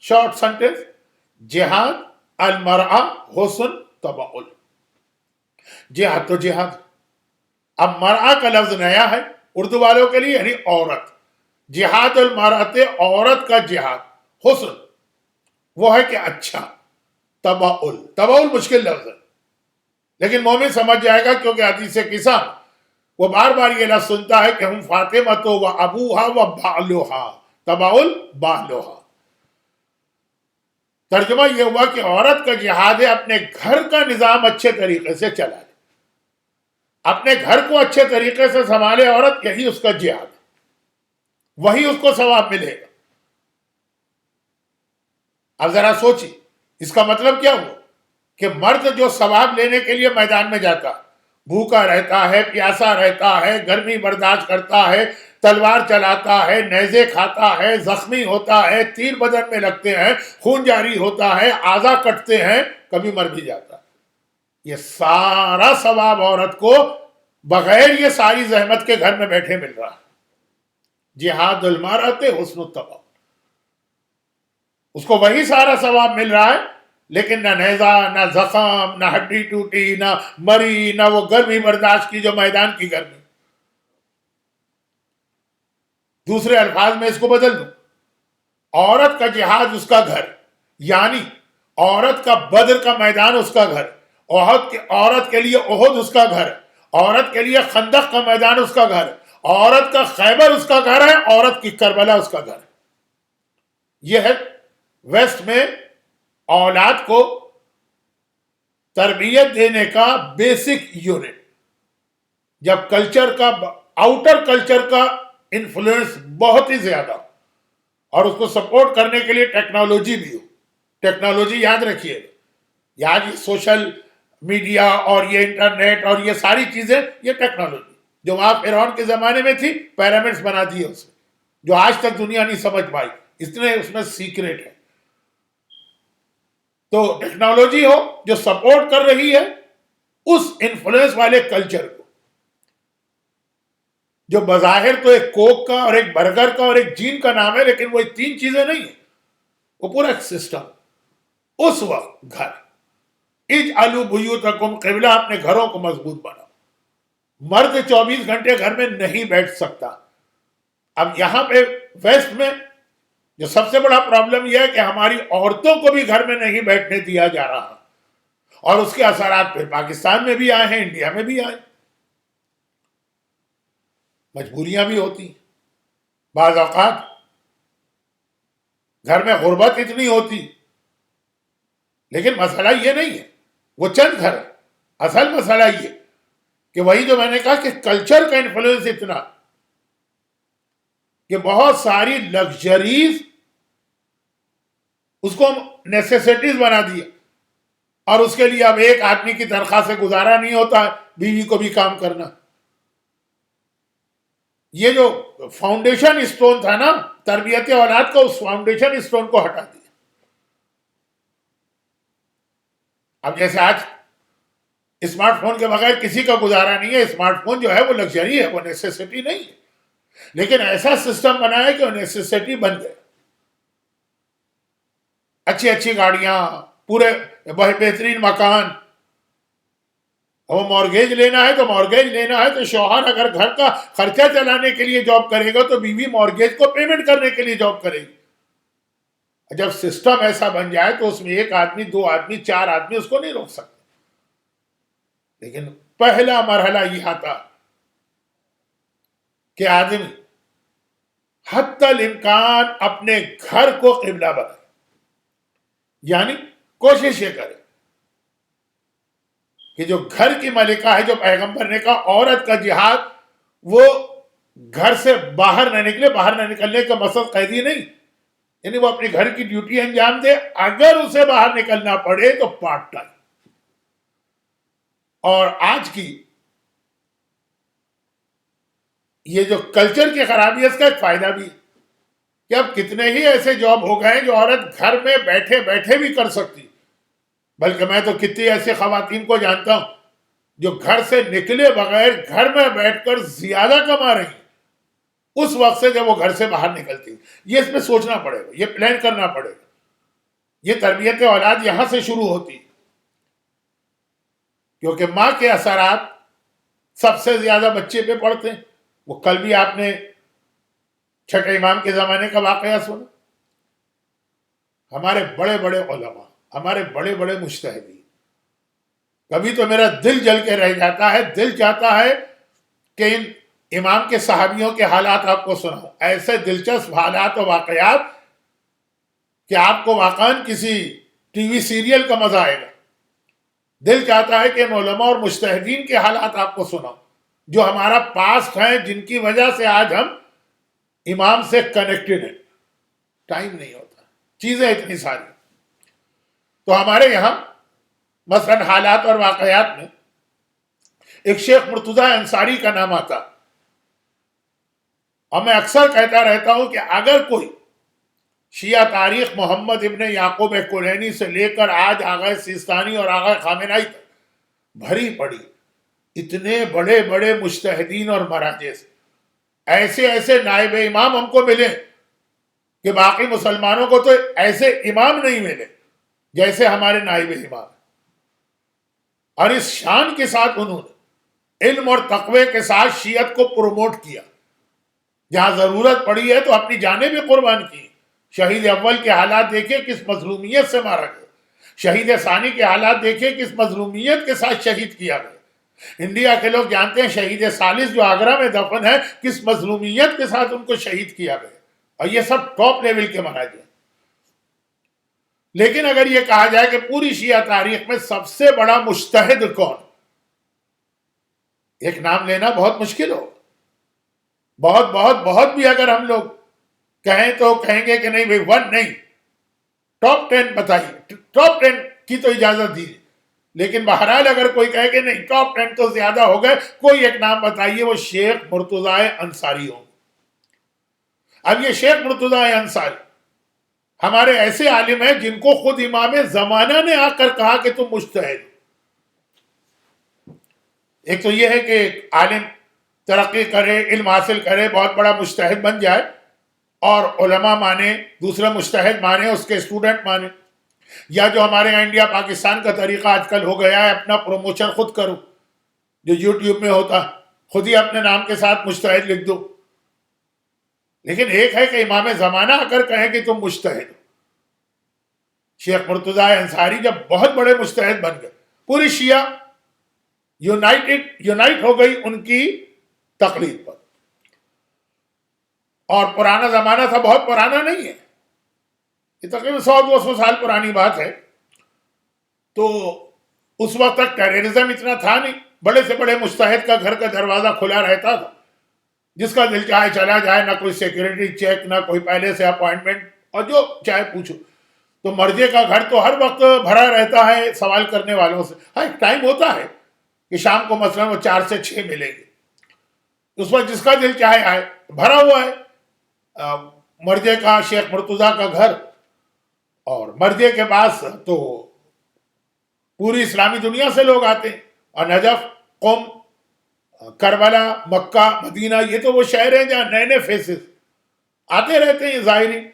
شارٹ سنٹینس، جہاد المرأہ حسن تبعل. جہاد تو جہاد. اب مرأہ کا لفظ نیا ہے اردو والوں کے لیے، یعنی عورت. جہاد المرأۃ، عورت کا جہاد. حسن وہ ہے کہ اچھا. تبعل، تبعل مشکل لفظ ہے لیکن مومن سمجھ جائے گا، کیونکہ حدیث قصہ وہ بار بار یہ لفظ سنتا ہے کہ ہم فاطمہ و ابوہا و بالوہا تبعل بالوہا. ترجمہ یہ ہوا کہ عورت کا جہاد ہے اپنے گھر کا نظام اچھے طریقے سے چلا لے، اپنے گھر کو اچھے طریقے سے سنبھالے عورت، یہی اس کا جہاد ہے، وہی اس کو ثواب ملے گا. اب ذرا سوچی اس کا مطلب کیا ہوا کہ مرد جو ثواب لینے کے لیے میدان میں جاتا، بھوکا رہتا ہے، پیاسا رہتا ہے، گرمی برداشت کرتا ہے، تلوار چلاتا ہے، نیزے کھاتا ہے، زخمی ہوتا ہے، تیر بدن میں لگتے ہیں، خون جاری ہوتا ہے، اعضا کٹتے ہیں، کبھی مر بھی جاتا ہے، یہ سارا ثواب عورت کو بغیر یہ ساری زحمت کے گھر میں بیٹھے مل رہا ہے. جہاد المرأۃ حسن التبع، اس کو وہی سارا ثواب مل رہا ہے، لیکن نہ نیزہ، نہ زخم، نہ ہڈی ٹوٹی، نہ مری، نہ وہ گرمی برداشت کی جو میدان کی گرمی. دوسرے الفاظ میں اس کو بدل دوں، عورت کا جہاد اس کا گھر، یعنی عورت کا بدر کا میدان اس کا گھر، عورت کے لیے احد اس کا گھر، عورت کے لیے خندق کا میدان اس کا گھر، عورت کا خیبر اس کا گھر ہے، عورت کی کربلا اس کا گھر. یہ ہے ویسٹ میں اولاد کو تربیت دینے کا بیسک یونٹ. جب کلچر کا، آؤٹر کلچر کا انفلوئنس بہت ہی زیادہ اور اس کو سپورٹ کرنے کے لیے ٹیکنالوجی بھی ہو، ٹیکنالوجی یاد رکھیے، یہ سوشل میڈیا اور یہ انٹرنیٹ اور یہ ساری چیزیں، یہ ٹیکنالوجی جو وہاں فرعون کے زمانے میں تھی، پیرامڈس بنا دیے اسے، جو آج تک دنیا نہیں سمجھ پائی، اتنے اس میں سیکریٹ ہے. تو ٹیکنالوجی ہو جو سپورٹ کر رہی ہے اس انفلوئنس والے کلچر کو، جو بظاہر تو ایک کوک کا اور ایک برگر کا اور ایک جین کا نام ہے، لیکن وہ تین چیزیں نہیں ہیں، وہ پورا ایک سسٹم. اس وقت گھر، اجعلوا بیوتکم قبلہ، اپنے گھروں کو مضبوط بناؤ. مرد 24 گھنٹے گھر میں نہیں بیٹھ سکتا. اب یہاں پہ ویسٹ میں جو سب سے بڑا پرابلم یہ ہے کہ ہماری عورتوں کو بھی گھر میں نہیں بیٹھنے دیا جا رہا، اور اس کے اثرات پھر پاکستان میں بھی آئے ہیں، انڈیا میں بھی آئے. مجبوریاں بھی ہوتی ہیں، بعض اوقات گھر میں غربت اتنی ہوتی، لیکن مسئلہ یہ نہیں ہے وہ چند گھر ہے. اصل مسئلہ یہ کہ وہی جو میں نے کہا کہ کلچر کا انفلوئنس اتنا کہ بہت ساری لگژریز اس کو نیسیسٹیز بنا دیا، اور اس کے لیے اب ایک آدمی کی تنخواہ سے گزارا نہیں ہوتا، بیوی کو بھی کام کرنا. یہ جو فاؤنڈیشن اسٹون تھا نا تربیت اولاد کا، اس فاؤنڈیشن اسٹون کو ہٹا دیا. اب جیسے آج اسمارٹ فون کے بغیر کسی کا گزارا نہیں ہے، اسمارٹ فون جو ہے وہ لگژری ہے، وہ نیسیسٹی نہیں ہے، لیکن ایسا سسٹم بنا ہے کہ وہ نیسیسٹی بن گئے. اچھی اچھی گاڑیاں، پورے بہترین مکان. وہ مارگیج لینا ہے تو مارگیج لینا ہے تو شوہر اگر گھر کا خرچہ چلانے کے لیے جاب کرے گا تو بیوی مارگیج کو پیمنٹ کرنے کے لیے جاب کرے گی. جب سسٹم ایسا بن جائے تو اس میں ایک آدمی، دو آدمی، چار آدمی اس کو نہیں روک سکتے. لیکن پہلا مرحلہ یہ آتا کہ آدمی حتی الامکان اپنے گھر کو قبلہ بنائے، یعنی کوشش یہ کرے کہ جو گھر کی ملکہ ہے، جو پیغمبر نے کہا عورت کا جہاد، وہ گھر سے باہر نہ نکلے. باہر نہ نکلنے کا مقصد قیدی نہیں، یعنی وہ اپنے گھر کی ڈیوٹی انجام دے، اگر اسے باہر نکلنا پڑے تو پارٹ ٹائم. اور آج کی یہ جو کلچر کی خرابی ہے، اس کا ایک فائدہ بھی کہ اب کتنے ہی ایسے جاب ہو گئے جو عورت گھر میں بیٹھے بیٹھے بھی کر سکتی. بلکہ میں تو کتنی ایسی خواتین کو جانتا ہوں جو گھر سے نکلے بغیر گھر میں بیٹھ کر زیادہ کما رہی ہیں اس وقت سے جب وہ گھر سے باہر نکلتی. یہ اس میں سوچنا پڑے گا، یہ پلان کرنا پڑے گا. یہ تربیت اولاد یہاں سے شروع ہوتی، کیونکہ ماں کے اثرات سب سے زیادہ بچے پہ پڑتے ہیں. وہ کل بھی آپ نے چھٹے امام کے زمانے کا واقعہ سنا. ہمارے بڑے بڑے علماء، ہمارے بڑے بڑے مجتہدین، کبھی تو میرا دل جل کے رہ جاتا ہے، دل چاہتا ہے کہ ان امام کے صحابیوں کے حالات آپ کو سناؤں. ایسے دلچسپ حالات و واقعات کہ آپ کو واقعاً کسی ٹی وی سیریل کا مزہ آئے گا. دل چاہتا ہے کہ ان علماء اور مجتہدین کے حالات آپ کو سناؤں جو ہمارا پاسٹ ہے، جن کی وجہ سے آج ہم امام سے کنیکٹڈ ہیں. ٹائم نہیں ہوتا، چیزیں اتنی ساری. تو ہمارے یہاں مثلا حالات اور واقعات میں ایک شیخ مرتضیٰ انصاری کا نام آتا، اور میں اکثر کہتا رہتا ہوں کہ اگر کوئی شیعہ تاریخ محمد ابن یعقوب کلینی سے لے کر آج آغا سیستانی اور آغا خامنائی تک بھری پڑی اتنے بڑے بڑے مجتہدین اور مراجع سے، ایسے ایسے نائب امام ہم کو ملے کہ باقی مسلمانوں کو تو ایسے امام نہیں ملے جیسے ہمارے نائب امام. اور اس شان کے ساتھ انہوں نے علم اور تقوی کے ساتھ شیعت کو پروموٹ کیا. جہاں ضرورت پڑی ہے تو اپنی جانیں بھی قربان کی. شہید اول کے حالات دیکھیں کس مظلومیت سے مارا گیا، شہید ثانی کے حالات دیکھیں کس مظلومیت کے ساتھ شہید کیا گیا. انڈیا کے لوگ جانتے ہیں شہید ثالث جو آگرہ میں دفن ہے کس مظلومیت کے ساتھ ان کو شہید کیا گیا. اور یہ سب ٹاپ لیول کے مراجع ہیں. لیکن اگر یہ کہا جائے کہ پوری شیعہ تاریخ میں سب سے بڑا مجتہد کون، ایک نام لینا بہت مشکل ہو. بہت بہت بہت بھی اگر ہم لوگ کہیں تو کہیں گے کہ نہیں بھائی ون نہیں. ٹاپ 10 بتائیے. ٹاپ 10 کی تو اجازت دی, لیکن بہرحال اگر کوئی کہے کہ نہیں ٹاپ 10 تو زیادہ ہو گئے, کوئی ایک نام بتائیے, وہ شیخ مرتضیٰ انصاری ہوں. اب یہ شیخ مرتضیٰ انصاری ہمارے ایسے عالم ہیں جن کو خود امام زمانہ نے آ کر کہا کہ تم مجتہد. ایک تو یہ ہے کہ عالم ترقی کرے, علم حاصل کرے, بہت بڑا مجتہد بن جائے, اور علماء مانے, دوسرا مجتہد مانے, اس کے اسٹوڈنٹ مانے. یا جو ہمارے یہاں انڈیا پاکستان کا طریقہ آج کل ہو گیا ہے, اپنا پروموشن خود کرو, جو یوٹیوب میں ہوتا, خود ہی اپنے نام کے ساتھ مجتہد لکھ دو. لیکن ایک ہے کہ امام زمانہ آ کر کہیں کہ تم مجتہد ہو. شیخ مرتضیٰ انصاری جب بہت بڑے مجتہد بن گئے, پوری شیعہ یونائٹ ہو گئی ان کی تقلید پر. اور پرانا زمانہ تھا, بہت پرانا نہیں ہے, یہ تقریباً 100-200 سال پرانی بات ہے. تو اس وقت تک ٹیررزم اتنا تھا نہیں, بڑے سے بڑے مجتہد کا گھر کا دروازہ کھلا رہتا تھا, جس کا دل چاہے چلا جائے, نہ کوئی سیکورٹی چیک, نہ کوئی پہلے سے اپوائنٹمنٹ, اور جو چاہے پوچھو. تو مرجے کا گھر تو ہر وقت بھرا رہتا ہے سوال کرنے والوں سے. ہاں ایک ٹائم ہوتا ہے کہ شام کو مثلا وہ 4 سے 6 ملیں گے, اس وقت جس کا دل چاہے آئے, بھرا ہوا ہے مرجے کا, شیخ مرتضیٰ کا گھر. اور مرجے کے پاس تو پوری اسلامی دنیا سے لوگ آتے ہیں, اور نجف, قم, کربلا, مکہ, مدینہ, یہ تو وہ شہر ہیں جہاں نئے نئے فیسز آتے رہتے ہیں ظاہرین.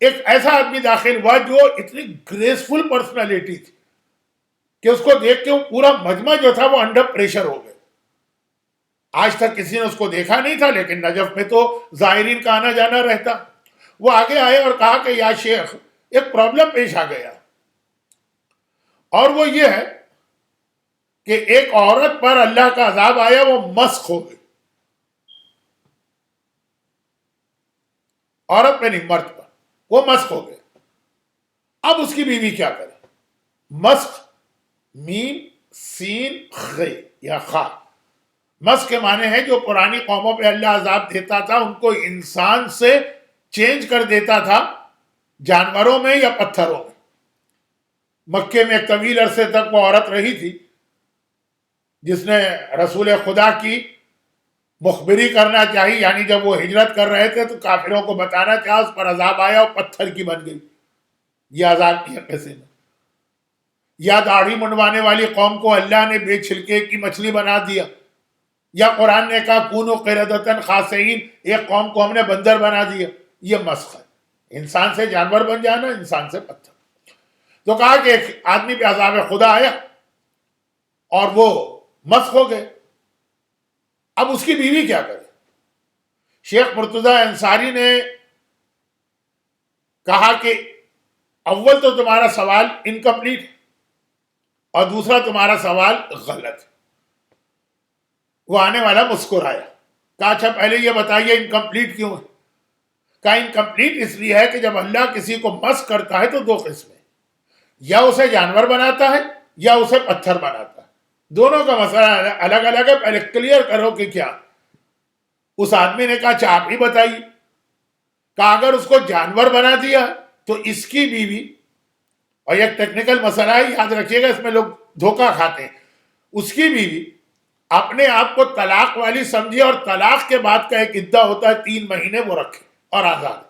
ایک ایسا آدمی داخل ہوا جو اتنی گریسفل پرسنالٹی تھی کہ اس کو دیکھ کے وہ پورا مجمع جو تھا وہ انڈر پریشر ہو گئے. آج تک کسی نے اس کو دیکھا نہیں تھا, لیکن نجف میں تو ظاہرین کا آنا جانا رہتا. وہ آگے آئے اور کہا کہ یا شیخ, ایک پرابلم پیش آ گیا, اور وہ یہ ہے کہ ایک عورت پر اللہ کا عذاب آیا, وہ مسخ ہو گئی. عورت پہ نہیں, مرد پر وہ مسخ ہو گئے. اب اس کی بیوی کیا کرے؟ مسخ میم سین خے یا خا, مسخ کے معنی ہے جو پرانی قوموں پہ اللہ عذاب دیتا تھا ان کو انسان سے چینج کر دیتا تھا, جانوروں میں یا پتھروں میں. مکے میں ایک طویل عرصے تک وہ عورت رہی تھی جس نے رسول خدا کی مخبری کرنا چاہی, یعنی جب وہ ہجرت کر رہے تھے تو کافروں کو بتانا چاہا, اس پر عذاب آیا اور پتھر کی بن گئی. یہ عذاب کیا کیسے میں؟ یا داڑھی منڈوانے والی قوم کو اللہ نے بے چھلکے کی مچھلی بنا دیا, یا قرآن نے کہا کونوا قردۃ خاسئین, ایک قوم کو ہم نے بندر بنا دیا. یہ مسخ ہے, انسان سے جانور بن جانا, انسان سے پتھر. تو کہا کہ ایک آدمی پہ عذاب خدا آیا اور وہ مسخ ہو گئے. اب اس کی بیوی کیا کرے؟ شیخ مرتضیٰ انصاری نے کہا کہ اول تو تمہارا سوال انکمپلیٹ ہے, اور دوسرا تمہارا سوال غلط ہے. وہ آنے والا مسکرایا, کہا اچھا پہلے یہ بتائیے انکمپلیٹ کیوں ہے؟ کہا انکمپلیٹ اس لیے ہے کہ جب اللہ کسی کو مسخ کرتا ہے تو 2 قسمیں, یا اسے جانور بناتا ہے یا اسے پتھر بناتا ہے. دونوں کا مسئلہ الگ الگ ہے, پہلے کلیئر کرو کہ کیا. اس آدمی نے کہا اچھا آپ ہی بتائیے. کہا اگر اس کو جانور بنا دیا تو اس کی بیوی, اور یہ ٹیکنیکل مسئلہ ہے یاد رکھیے گا, اس میں لوگ دھوکہ کھاتے ہیں, اس کی بیوی اپنے آپ کو طلاق والی سمجھے, اور طلاق کے بعد کا ایک عدہ ہوتا ہے 3 مہینے, وہ رکھے اور آزاد.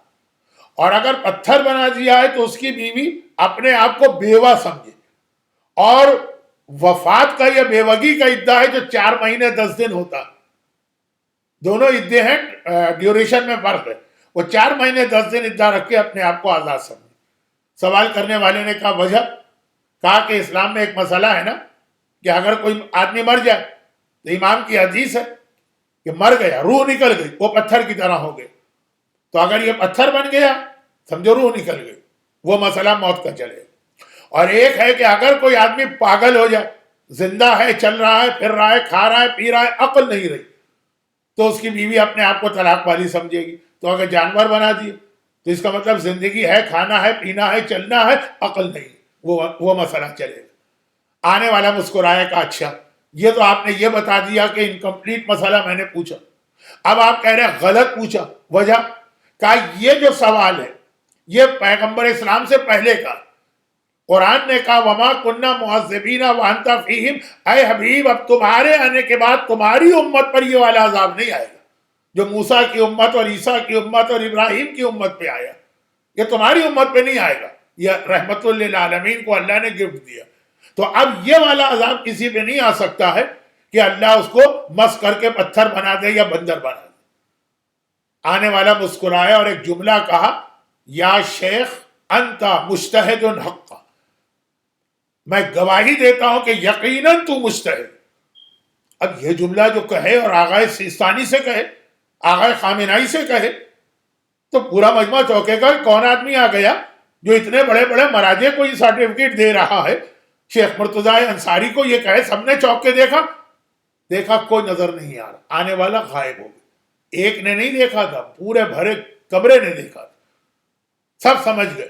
اور اگر پتھر بنا دیا ہے تو اس کی بیوی اپنے آپ کو بیوہ سمجھے, اور وفات کا یا بیوگی کا عدہ ہے جو 4 مہینے 10 دن ہوتا. دونوں عدے ہیں, ڈیوریشن میں فرق ہے. وہ 4 مہینے 10 دن عدہ رکھ کے اپنے آپ کو آزاد سمجھے. سوال کرنے والے نے کہا وجہ؟ کہا کہ اسلام میں ایک مسئلہ ہے نا کہ اگر کوئی آدمی مر جائے تو امام کی حدیث ہے کہ مر گیا, روح نکل گئی, وہ پتھر کی طرح ہو گئے. تو اگر یہ پتھر بن گیا سمجھو روح نکل گئی, وہ مسئلہ موت کا چلے. اور ایک ہے کہ اگر کوئی آدمی پاگل ہو جائے, زندہ ہے, چل رہا ہے, پھر رہا ہے, کھا رہا ہے, پی رہا ہے, عقل نہیں رہی, تو اس کی بیوی اپنے آپ کو طلاق والی سمجھے گی. تو اگر جانور بنا دیے تو اس کا مطلب زندگی ہے, کھانا ہے, پینا ہے, چلنا ہے, عقل نہیں, وہ مسئلہ چلے گا. آنے والا مسکرایا, کا اچھا یہ تو آپ نے یہ بتا دیا کہ انکمپلیٹ مسئلہ میں نے پوچھا, اب آپ کہہ رہے ہیں غلط پوچھا, وجہ؟ کہا یہ جو سوال ہے یہ پیغمبر اسلام سے پہلے کا. قرآن نے کہا وما کننا معذبین وانت فیہم، اے حبیب اب تمہارے آنے کے بعد تمہاری امت پر یہ والا عذاب نہیں آئے گا جو موسیٰ کی امت اور عیسیٰ کی امت اور ابراہیم کی امت پہ آیا. یہ تمہاری امت پہ نہیں آئے گا، یہ رحمت للعالمین کو اللہ نے گفٹ دیا. تو اب یہ والا عذاب کسی پہ نہیں آ سکتا ہے کہ اللہ اس کو مس کر کے پتھر بنا دے یا بندر بنا دے. آنے والا مسکرایا اور ایک جملہ کہا یا شیخ انت مجتہد حقا، میں گواہی دیتا ہوں کہ یقیناً تو مجتہد. اب یہ جملہ جو کہے اور آغائے سیستانی سے کہے، آغائے خامنائی سے کہے، تو پورا مجمع چوکے گا کون آدمی آ گیا جو اتنے بڑے بڑے مراجع کو یہ سرٹیفکیٹ دے رہا ہے. شیخ مرتضیٰ انصاری کو یہ کہے، سب نے چوک کے دیکھا کوئی نظر نہیں آ رہا. آنے والا غائب ہو گیا. ایک نے نہیں دیکھا تھا، پورے بھرے کمرے نے دیکھا تھا. سب سمجھ گئے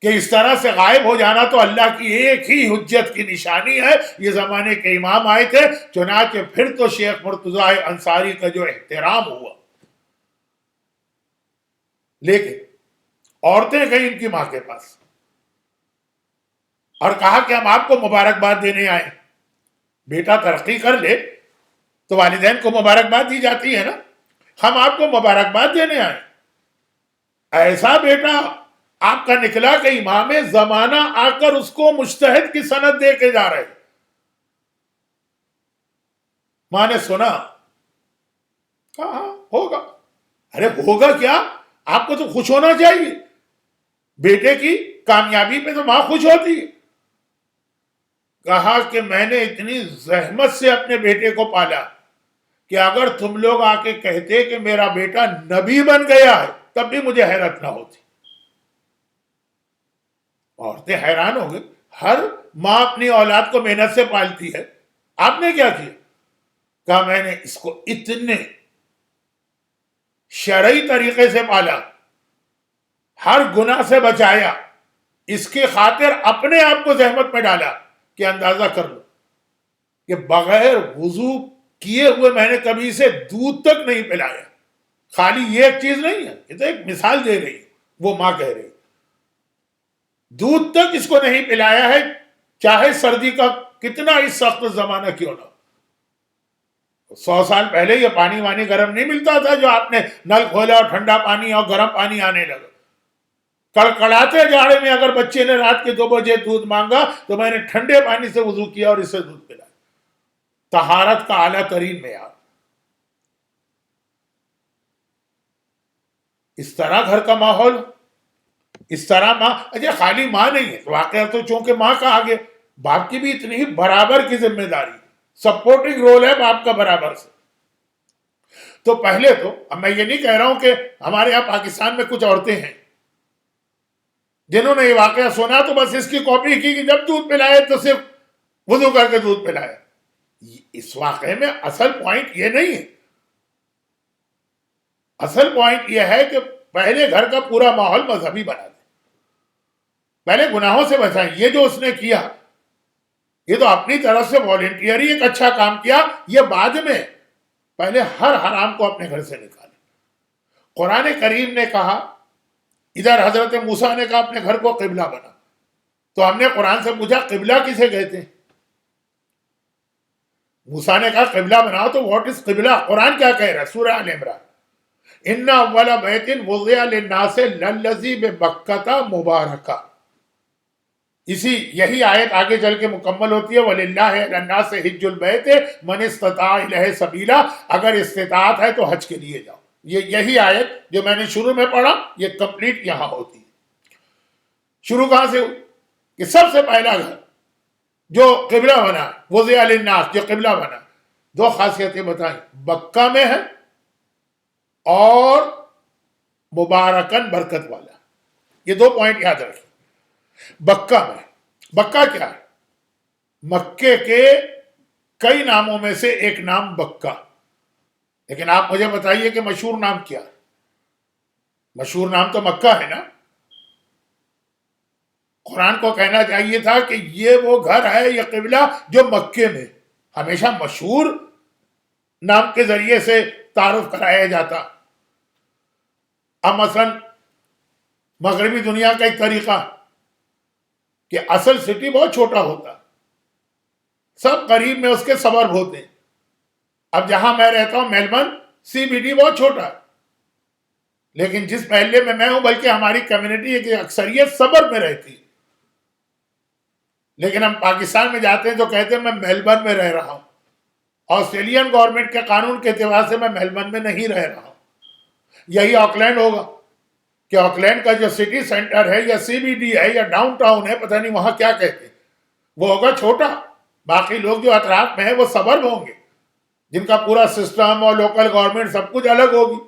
کہ اس طرح سے غائب ہو جانا تو اللہ کی ایک ہی حجت کی نشانی ہے. یہ زمانے کے امام آئے تھے، چنانچہ پھر تو شیخ مرتضیٰ انصاری کا جو احترام ہوا. لیکن عورتیں گئیں ان کی ماں کے پاس اور کہا کہ ہم آپ کو مبارکباد دینے آئے. بیٹا ترقی کر لے تو والدین کو مبارکباد دی جاتی ہے نا، ہم آپ کو مبارکباد دینے آئے. ایسا بیٹا آپ کا نکلا کہ امام زمانہ آ کر اس کو مجتہد کی سند دے کے جا رہے. ماں نے سنا، کہا ہوگا. ارے ہوگا کیا، آپ کو تو خوش ہونا چاہیے. بیٹے کی کامیابی پہ تو ماں خوش ہوتی ہے. کہا کہ میں نے اتنی زحمت سے اپنے بیٹے کو پالا کہ اگر تم لوگ آ کے کہتے کہ میرا بیٹا نبی بن گیا ہے تب بھی مجھے حیرت نہ ہوتی. عورتیں حیران ہو گئی. ہر ماں اپنی اولاد کو محنت سے پالتی ہے، آپ نے کیا کیا؟ کہا میں نے اس کو اتنے شرعی طریقے سے پالا، ہر گناہ سے بچایا، اس کی خاطر اپنے آپ کو زحمت میں ڈالا کہ اندازہ کر لو کہ بغیر وضو کیے ہوئے میں نے کبھی اسے دودھ تک نہیں پلایا. خالی یہ ایک چیز نہیں ہے، یہ تو ایک مثال دے رہی، وہ ماں کہہ رہی دودھ تک اس کو نہیں پلایا ہے، چاہے سردی کا کتنا ہی سخت زمانہ کیوں نہ. 100 سال پہلے یہ پانی وانی گرم نہیں ملتا تھا جو آپ نے نل کھولا اور ٹھنڈا پانی اور گرم پانی آنے لگا. کڑکڑاتے جاڑے میں اگر بچے نے رات کے 2 بجے دودھ مانگا تو میں نے ٹھنڈے پانی سے وضو کیا اور اسے دودھ پلایا. طہارت کا اعلیٰ ترین معیار. اس طرح گھر کا ماحول، اس طرح ماں، اچھا خالی ماں نہیں ہے واقعہ تو چونکہ ماں کا آگے باپ کی بھی اتنی ہی برابر کی ذمہ داری، سپورٹنگ رول ہے باپ کا برابر سے. تو پہلے تو اب میں یہ نہیں کہہ رہا ہوں کہ ہمارے یہاں پاکستان میں کچھ عورتیں ہیں جنہوں نے یہ واقعہ سنا تو بس اس کی کاپی کی کہ جب دودھ پلائے تو صرف وضو کر کے دودھ پلائے. اس واقعے میں اصل پوائنٹ یہ نہیں ہے. اصل پوائنٹ یہ ہے کہ پہلے گھر کا پورا ماحول مذہبی بنا دیں، پہلے گناہوں سے بچائیں. یہ جو اس نے کیا یہ تو اپنی طرف سے والنٹیئری ایک اچھا کام کیا، یہ بعد میں. پہلے ہر حرام کو اپنے گھر سے نکالیں. قرآن کریم نے کہا، ادھر حضرت موسیٰ نے کہا اپنے گھر کو قبلہ بنا، تو ہم نے قرآن سے پوچھا قبلہ کسے کہتے ہیں؟ موسیٰ نے کہا قبلہ بناؤ، تو واٹ از قبلہ؟ قرآن کیا کہہ رہا ہے؟ سورہ آل عمران، ان اول بیت وضع للناس للذی ببکۃ مبارکہ. یہی آیت آگے چل کے مکمل ہوتی ہے وَلِلَّهِ عَلَى النَّاسِ حِجُّ الْبَيْتِ مَنِ اسْتَطَاعَ إِلَيْهِ سَبِيلًا. اگر استطاعت ہے تو حج کے لیے جاؤ. یہی آیت جو میں نے شروع میں پڑھا یہ کمپلیٹ یہاں ہوتی ہے. شروع کہاں سے ہوئی؟ کہ سب سے پہلا گھر جو قبلہ بنا، وضع للناس جو قبلہ بنا، 2 خاصیتیں بتائیں، بکہ میں ہے اور مبارکن برکت والا. یہ 2 پوائنٹ یاد رکھیں. بکہ میں، بکہ کیا ہے؟ مکے کے کئی ناموں میں سے ایک نام بکہ. لیکن آپ مجھے بتائیے کہ مشہور نام کیا ہے؟ مشہور نام تو مکہ ہے نا. قرآن کو کہنا چاہیے تھا کہ یہ وہ گھر ہے، یہ قبلہ جو مکے میں. ہمیشہ مشہور نام کے ذریعے سے تعارف کرایا جاتا. اب مثلا مغربی دنیا کا ایک طریقہ کہ اصل سٹی بہت چھوٹا ہوتا، سب قریب میں اس کے سبرب ہوتے ہیں. اب جہاں میں رہتا ہوں میلبرن، سی بی ڈی بہت چھوٹا ہے، لیکن جس محلے میں ہوں بلکہ ہماری کمیونٹی کی اکثریت سبرب میں رہتی ہے. لیکن ہم پاکستان میں جاتے ہیں تو کہتے ہیں میں میلبرن میں رہ رہا ہوں. آسٹریلین گورنمنٹ کے قانون کے اعتبار سے میں میلبرن میں نہیں رہ رہا ہوں. یہی آکلینڈ ہوگا کہ آکلینڈ کا جو سٹی سینٹر ہے یا سی بی ڈی ہے یا ڈاؤن ٹاؤن ہے، پتہ نہیں وہاں کیا کہتے ہیں، وہ ہوگا چھوٹا. باقی لوگ جو اطراف میں ہیں وہ سبرب ہوں گے جن کا پورا سسٹم اور لوکل گورنمنٹ سب کچھ الگ ہوگی.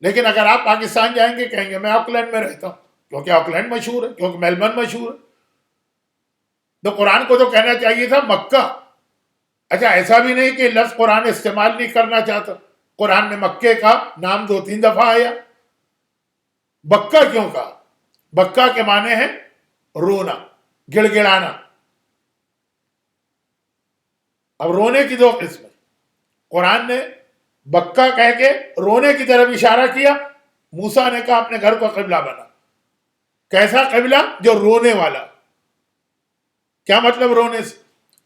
لیکن اگر آپ پاکستان جائیں گے کہیں گے میں آکلینڈ میں رہتا ہوں، کیونکہ آکلینڈ مشہور ہے، کیونکہ میلبرن مشہور ہے. تو قرآن کو تو کہنا چاہیے تھا مکہ. اچھا ایسا بھی نہیں کہ لفظ قرآن استعمال نہیں کرنا چاہتا، قرآن میں مکے کا نام 2-3 دفعہ آیا. بکہ کیوں کہا؟ بکہ کے معنی ہے رونا، گڑ گڑانا. اب رونے کی 2 قسمیں. قرآن نے بکہ کہہ کے رونے کی طرف اشارہ کیا. موسیٰ نے کہا اپنے گھر کو قبلہ بنا. کیسا قبلہ؟ جو رونے والا. کیا مطلب رونے سے؟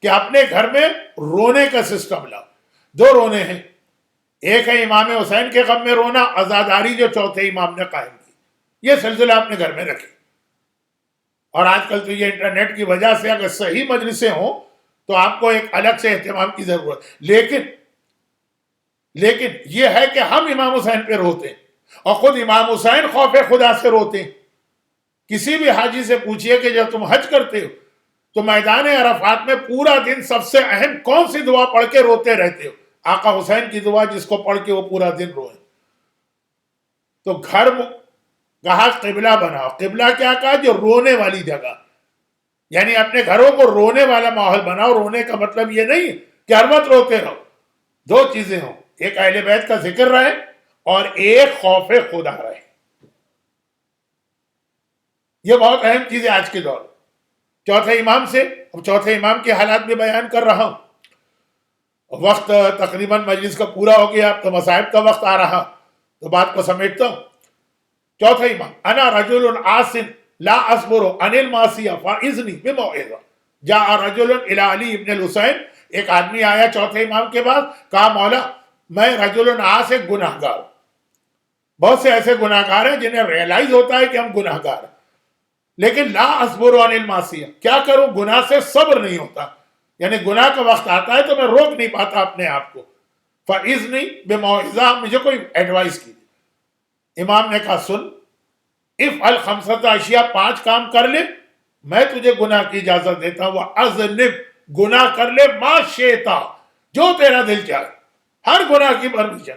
کہ اپنے گھر میں رونے کا سسٹم لاؤ. 2 رونے ہیں، ایک ہے امام حسین کے غم میں رونا، عزاداری جو چوتھے امام نے قائم کی. یہ سلسلہ اپنے گھر میں رکھیں. اور آج کل تو یہ انٹرنیٹ کی وجہ سے اگر صحیح مجلسیں ہوں تو آپ کو ایک الگ سے اہتمام کی ضرورت. لیکن یہ ہے کہ ہم امام حسین پہ روتے ہیں اور خود امام حسین خوف خدا سے روتے ہیں. کسی بھی حاجی سے پوچھئے کہ جب تم حج کرتے ہو تو میدان عرفات میں پورا دن سب سے اہم کون سی دعا پڑھ کے روتے رہتے ہو؟ آقا حسین کی دعا، جس کو پڑھ کے وہ پورا دن روئے. تو گھر کہا قبلہ بناؤ. قبلہ کیا کہا؟ جو رونے والی جگہ، یعنی اپنے گھروں کو رونے والا ماحول بناؤ. رونے کا مطلب یہ نہیں کہ ہر وقت روتے رہو. 2 چیزیں ہوں، ایک اہل بیت کا ذکر رہے اور ایک خوف خدا رہے. یہ بہت اہم چیز ہے آج کے دور. چوتھے امام کے حالات بھی بیان کر رہا ہوں. وقت تقریباً مجلس کا پورا ہو گیا، تو مصائب کا وقت آ رہا، تو بات کو سمیٹتا ہوں. چوتھا امام، انا رجل عاصٍ لا اصبر عن المعصیہ فاعذنی بموعظہ. جاء رجل الی علی ابن الحسین. ایک آدمی آیا چوتھے امام کے بعد، کہا مولا میں رجل عاص، ایک گناہ گار. بہت سے ایسے گناہ گار ہیں جنہیں ریئلائز ہوتا ہے کہ ہم گناہ گار ہیں، لیکن لا اصبر عن المعصیہ، کیا کروں، گناہ سے صبر نہیں ہوتا. یعنی گناہ کا وقت آتا ہے تو میں روک نہیں پاتا اپنے آپ کو. فاعذنی بموعظہ، مجھے کوئی ایڈوائز کیجیے. امام نے کہا سن، افعل 5 اشیاء، 5 کام کر لے، میں تجھے گناہ کی اجازت دیتا ہوں. وَأَذْنِبْ، گناہ کر لے، مَا شِئْتَ، جو تیرا دل چاہے، ہر گناہ کی پرمیشن.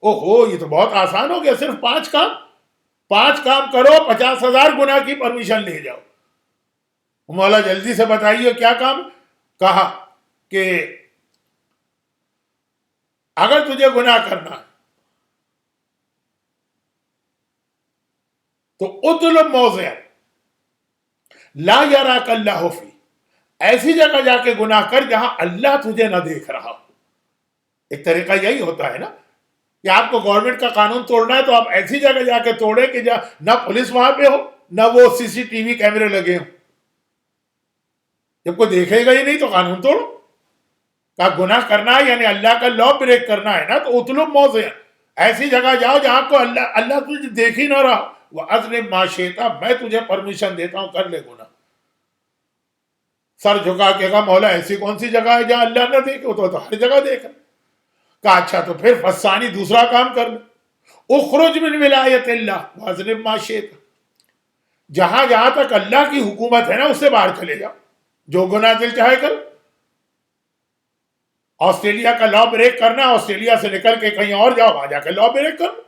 اوہو یہ تو بہت آسان ہو گیا، صرف 5 کام. 5 کام کرو، 50,000 گناہ کی پرمیشن لے جاؤ. مولا جلدی سے بتائیے کیا کام؟ کہا کہ اگر تجھے گناہ کرنا ہے تو اطلب موضع لا یراک اللہ فی، ایسی جگہ جا کے گناہ کر جہاں اللہ تجھے نہ دیکھ رہا ہو. ایک طریقہ یہی ہوتا ہے نا کہ آپ کو گورنمنٹ کا قانون توڑنا ہے تو آپ ایسی جگہ جا کے توڑیں کہ جہاں نہ پولیس وہاں پہ ہو، نہ وہ CCTV کیمرے لگے ہوں. جب کوئی دیکھے گا ہی نہیں تو قانون توڑو. کہا گناہ کرنا ہے یعنی اللہ کا لا بریک کرنا ہے نا، تو اطلب موضع، ایسی جگہ جاؤ جہاں کو اللہ تجھے دیکھ ہی نہ رہا. وَأَذْنِبْ مَا شِئْتَ، میں تجھے پرمیشن دیتا ہوں، کر لے گناہ. سر جھکا کے کہا مولا ایسی کون سی جگہ ہے جہاں اللہ نہ دیکھے؟ وہ تو ہر جگہ دیکھ رہا. کہا اچھا تو پھر فَالثَّانِي، دوسرا کام کر لے. اخرج من ولایت اللہ وَأَذْنِبْ مَا شِئْتَ، جہاں جہاں تک اللہ کی حکومت ہے نا اس سے باہر چلے جاؤ، جو گناہ دل چاہے کر. آسٹریلیا کا لا بریک کرنا، آسٹریلیا سے نکل کے کہیں اور جاؤ، وہاں جا کے لا بریک کرو.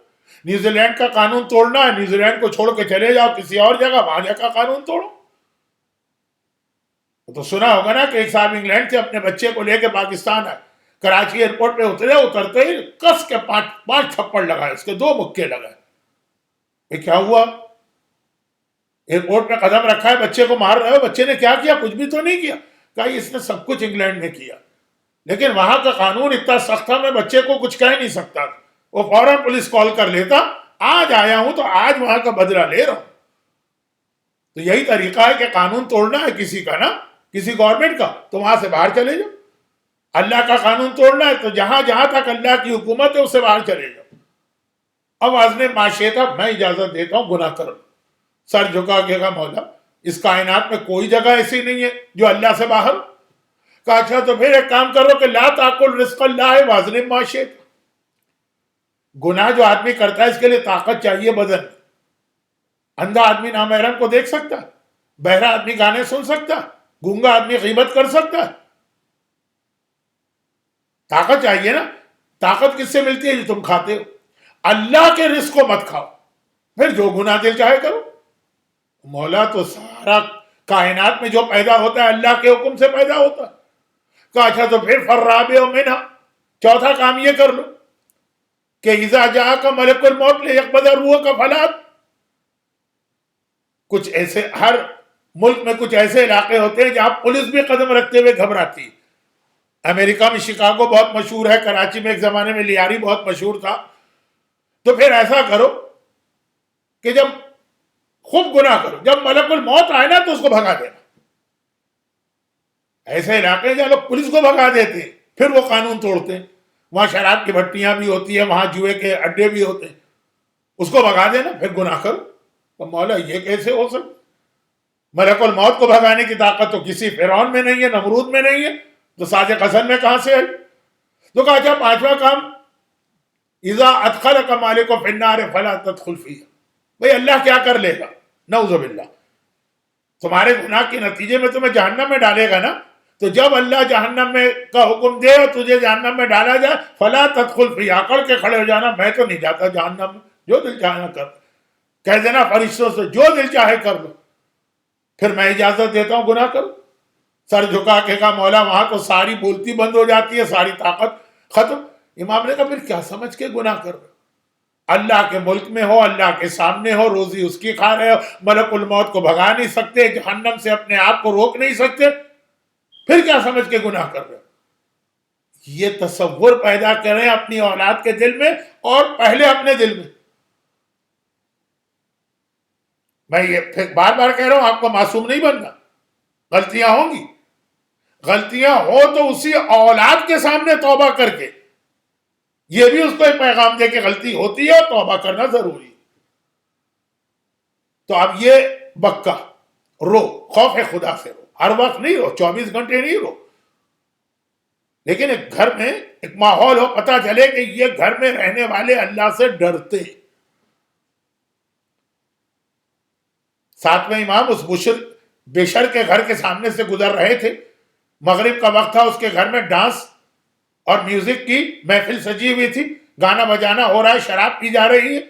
نیوزی لینڈ کا قانون توڑنا ہے، نیوزی لینڈ کو چھوڑ کے چلے جاؤ کسی اور جگہ، وہاں جا کا قانون توڑو. تو سنا ہوگا نا کہ ایک صاحب انگلینڈ سے اپنے بچے کو لے کے پاکستان آئے، کراچی ایئرپورٹ پہ اترتے ہی کس کے 5 تھپڑ لگائے، اس کے 2 مکے لگائے. یہ کیا ہوا؟ ایئرپورٹ پہ قدم رکھا ہے، بچے کو مار رہے ہو. بچے نے کیا کیا؟ کچھ بھی تو نہیں کیا. کہا اس نے سب کچھ انگلینڈ میں کیا، لیکن وہاں کا قانون اتنا سخت تھا میں بچے کو کچھ کہہ نہیں سکتا. وہ فوراً پولیس کال کر لیتا، آج آیا ہوں تو آج وہاں کا بدلہ لے رہا ہوں. تو یہی طریقہ ہے کہ قانون توڑنا ہے کسی کا نا، کسی گورنمنٹ کا، تو وہاں سے باہر چلے جاؤ. اللہ کا قانون توڑنا ہے تو جہاں جہاں تک اللہ کی حکومت ہے اس سے باہر چلے جاؤ. اب وزن معاشیت میں اجازت دیتا ہوں گناہ کرو. سر جھکا کے کہا مولا اس کائنات میں کوئی جگہ ایسی نہیں ہے جو اللہ سے باہر. کہا اچھا تو پھر ایک کام کرو کہ لا تاکل رزق اللہ وازن معاشیت. گناہ جو آدمی کرتا ہے اس کے لیے طاقت چاہیے بدن. اندھا آدمی نامحرم کو دیکھ سکتا ہے، بہرا آدمی گانے سن سکتا ہے، گونگا آدمی غیبت کر سکتا ہے. طاقت چاہیے نا. طاقت کس سے ملتی ہے جو تم کھاتے ہو. اللہ کے رزق کو مت کھاؤ، پھر جو گناہ دل چاہے کرو. مولا تو سارا کائنات میں جو پیدا ہوتا ہے اللہ کے حکم سے پیدا ہوتا ہے. کہا اچھا تو پھر فرابع منہا، چوتھا کام یہ کر لو کہ اذا جاءک ملک الموت لیقبض روحک فلا. کچھ ایسے ہر ملک میں کچھ ایسے علاقے ہوتے ہیں جہاں پولیس بھی قدم رکھتے ہوئے گھبراتی. امریکہ میں شکاگو بہت مشہور ہے، کراچی میں ایک زمانے میں لیاری بہت مشہور تھا. تو پھر ایسا کرو کہ جب خوب گناہ کرو، جب ملک الموت آئے نا تو اس کو بھگا دینا. ایسے علاقے ہیں جہاں لوگ پولیس کو بھگا دیتے ہیں پھر وہ قانون توڑتے ہیں. وہاں شراب کی بھٹیاں بھی ہوتی ہیں، وہاں جوئے کے اڈے بھی ہوتے ہیں. اس کو بھگا دینا پھر گناہ کرو. تو مولا یہ کیسے ہو سکتا؟ ملک الموت کو بھگانے کی طاقت تو کسی فرعون میں نہیں ہے، نمرود میں نہیں ہے، تو صادق حسن میں کہاں سے ہے؟ تو کہا اچھا پانچواں کام اذا ادخلک مالک فی النار فلا تدخل فیہا. بھئی اللہ کیا کر لے گا؟ نعوذ باللہ. تمہارے گناہ کے نتیجے میں تمہیں جہنم میں ڈالے گا نا. تو جب اللہ جہنم میں کا حکم دے اور تجھے جہنم میں ڈالا جائے فلا تدخل فیہا، اکڑ کے کھڑے ہو جانا میں تو نہیں جاتا جہنم میں، جو دل چاہے کر. کہہ دینا فرشتوں سے جو دل چاہے کر لو، پھر میں اجازت دیتا ہوں گناہ کرو. سر جھکا کے کہا مولا وہاں تو ساری بولتی بند ہو جاتی ہے، ساری طاقت ختم. امام نے کہا پھر کیا سمجھ کے گناہ کر رہے؟ اللہ کے ملک میں ہو، اللہ کے سامنے ہو، روزی اس کی کھا رہے ہو، ملک الموت کو بھگا نہیں سکتے، جہنم سے اپنے آپ کو روک نہیں سکتے، پھر کیا سمجھ کے گناہ کر رہے ہو؟ یہ تصور پیدا کریں اپنی اولاد کے دل میں اور پہلے اپنے دل میں. میں یہ پھر بار بار کہہ رہا ہوں آپ کو معصوم نہیں بننا، غلطیاں ہوں گی. غلطیاں ہو تو اسی اولاد کے سامنے توبہ کر کے یہ بھی اس کو ایک پیغام دے کہ غلطی ہوتی ہے اور توبہ کرنا ضروری. تو اب یہ بکا رو، خوف خدا سے رو، ہر وقت نہیں رو، 24 گھنٹے نہیں رو، لیکن ایک گھر میں ایک ماحول ہو، پتہ چلے کہ یہ گھر میں رہنے والے اللہ سے ڈرتے. ساتویں امام اس بشر کے گھر کے سامنے سے گزر رہے تھے. مغرب کا وقت تھا، اس کے گھر میں ڈانس اور میوزک کی محفل سجی ہوئی تھی، گانا بجانا ہو رہا ہے، شراب پی جا رہی ہے.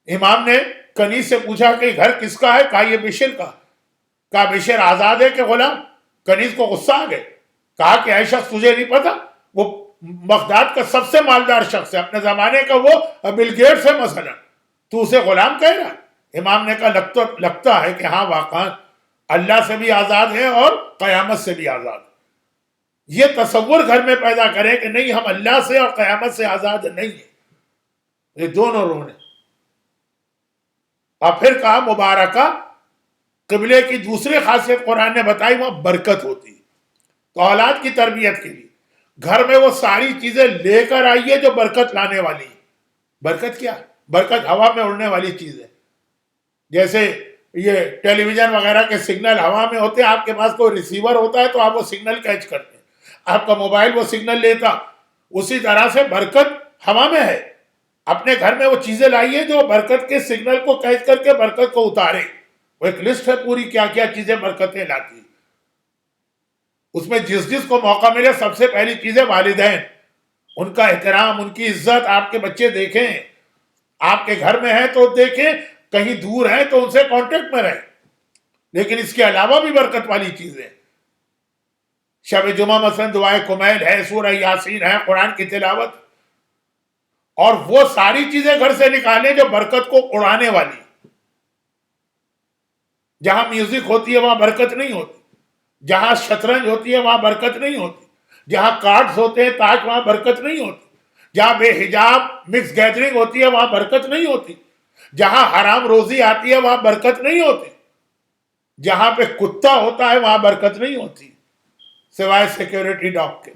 امام نے کنیز سے پوچھا کہ گھر کس کا ہے؟ کہا یہ بشر کا. کہا بشر آزاد ہے کہ غلام؟ کنیز کو غصہ آ گئے. کہا کہ اے شخص تجھے نہیں پتا وہ بغداد کا سب سے مالدار شخص ہے، اپنے زمانے کا وہ بل گیٹس ہے مثلا، تو اسے غلام کہہ رہا ہے؟ امام نے کہا لگتا ہے کہ ہاں واقعا اللہ سے بھی آزاد ہے اور قیامت سے بھی آزاد. یہ تصور گھر میں پیدا کریں کہ نہیں ہم اللہ سے اور قیامت سے آزاد نہیں ہیں. یہ دونوں رونے. اور پھر کہا مبارکہ قبلے کی دوسری خاصیت قرآن نے بتائی، وہاں برکت ہوتی ہے. تو اولاد کی تربیت کے لیے گھر میں وہ ساری چیزیں لے کر آئیے جو برکت لانے والی ہیں. برکت کیا؟ برکت ہوا میں اڑنے والی چیز ہے. جیسے یہ ٹیلی ویژن وغیرہ کے سگنل ہوا میں ہوتے ہیں، آپ کے پاس کوئی ریسیور ہوتا ہے تو آپ وہ سگنل کیچ کرتے ہیں، آپ کا موبائل وہ سگنل لیتا. اسی طرح سے برکت ہوا میں ہے. اپنے گھر میں وہ چیزیں لائیے جو برکت کے سگنل کو کیچ کر کے برکت کو اتارے. وہ ایک لسٹ ہے پوری کیا کیا چیزیں برکتیں لاتی. اس میں جس جس کو موقع ملے سب سے پہلی چیز ہے والدین، ان کا احترام، ان کی عزت. آپ کے بچے دیکھیں، آپ کے گھر میں ہیں تو دیکھیں، کہیں دور ہیں تو ان سے کانٹیکٹ میں رہیں. لیکن اس کے علاوہ بھی برکت والی چیزیں، شب جمعہ مثلا دعائے کمیل ہے، سورہ یاسین ہے، قرآن کی تلاوت، اور وہ ساری چیزیں گھر سے نکالیں جو برکت کو اڑانے والی. جہاں میوزک ہوتی ہے وہاں برکت نہیں ہوتی، جہاں شطرنج ہوتی ہے وہاں برکت نہیں ہوتی، جہاں کارڈز ہوتے ہیں تاش وہاں برکت نہیں ہوتی، جہاں بے حجاب مکس گیدرنگ ہوتی ہے وہاں برکت نہیں ہوتی، جہاں حرام روزی آتی ہے وہاں برکت نہیں ہوتی، جہاں پہ کتا ہوتا ہے وہاں برکت نہیں ہوتی سوائے سیکیورٹی ڈاگ کے۔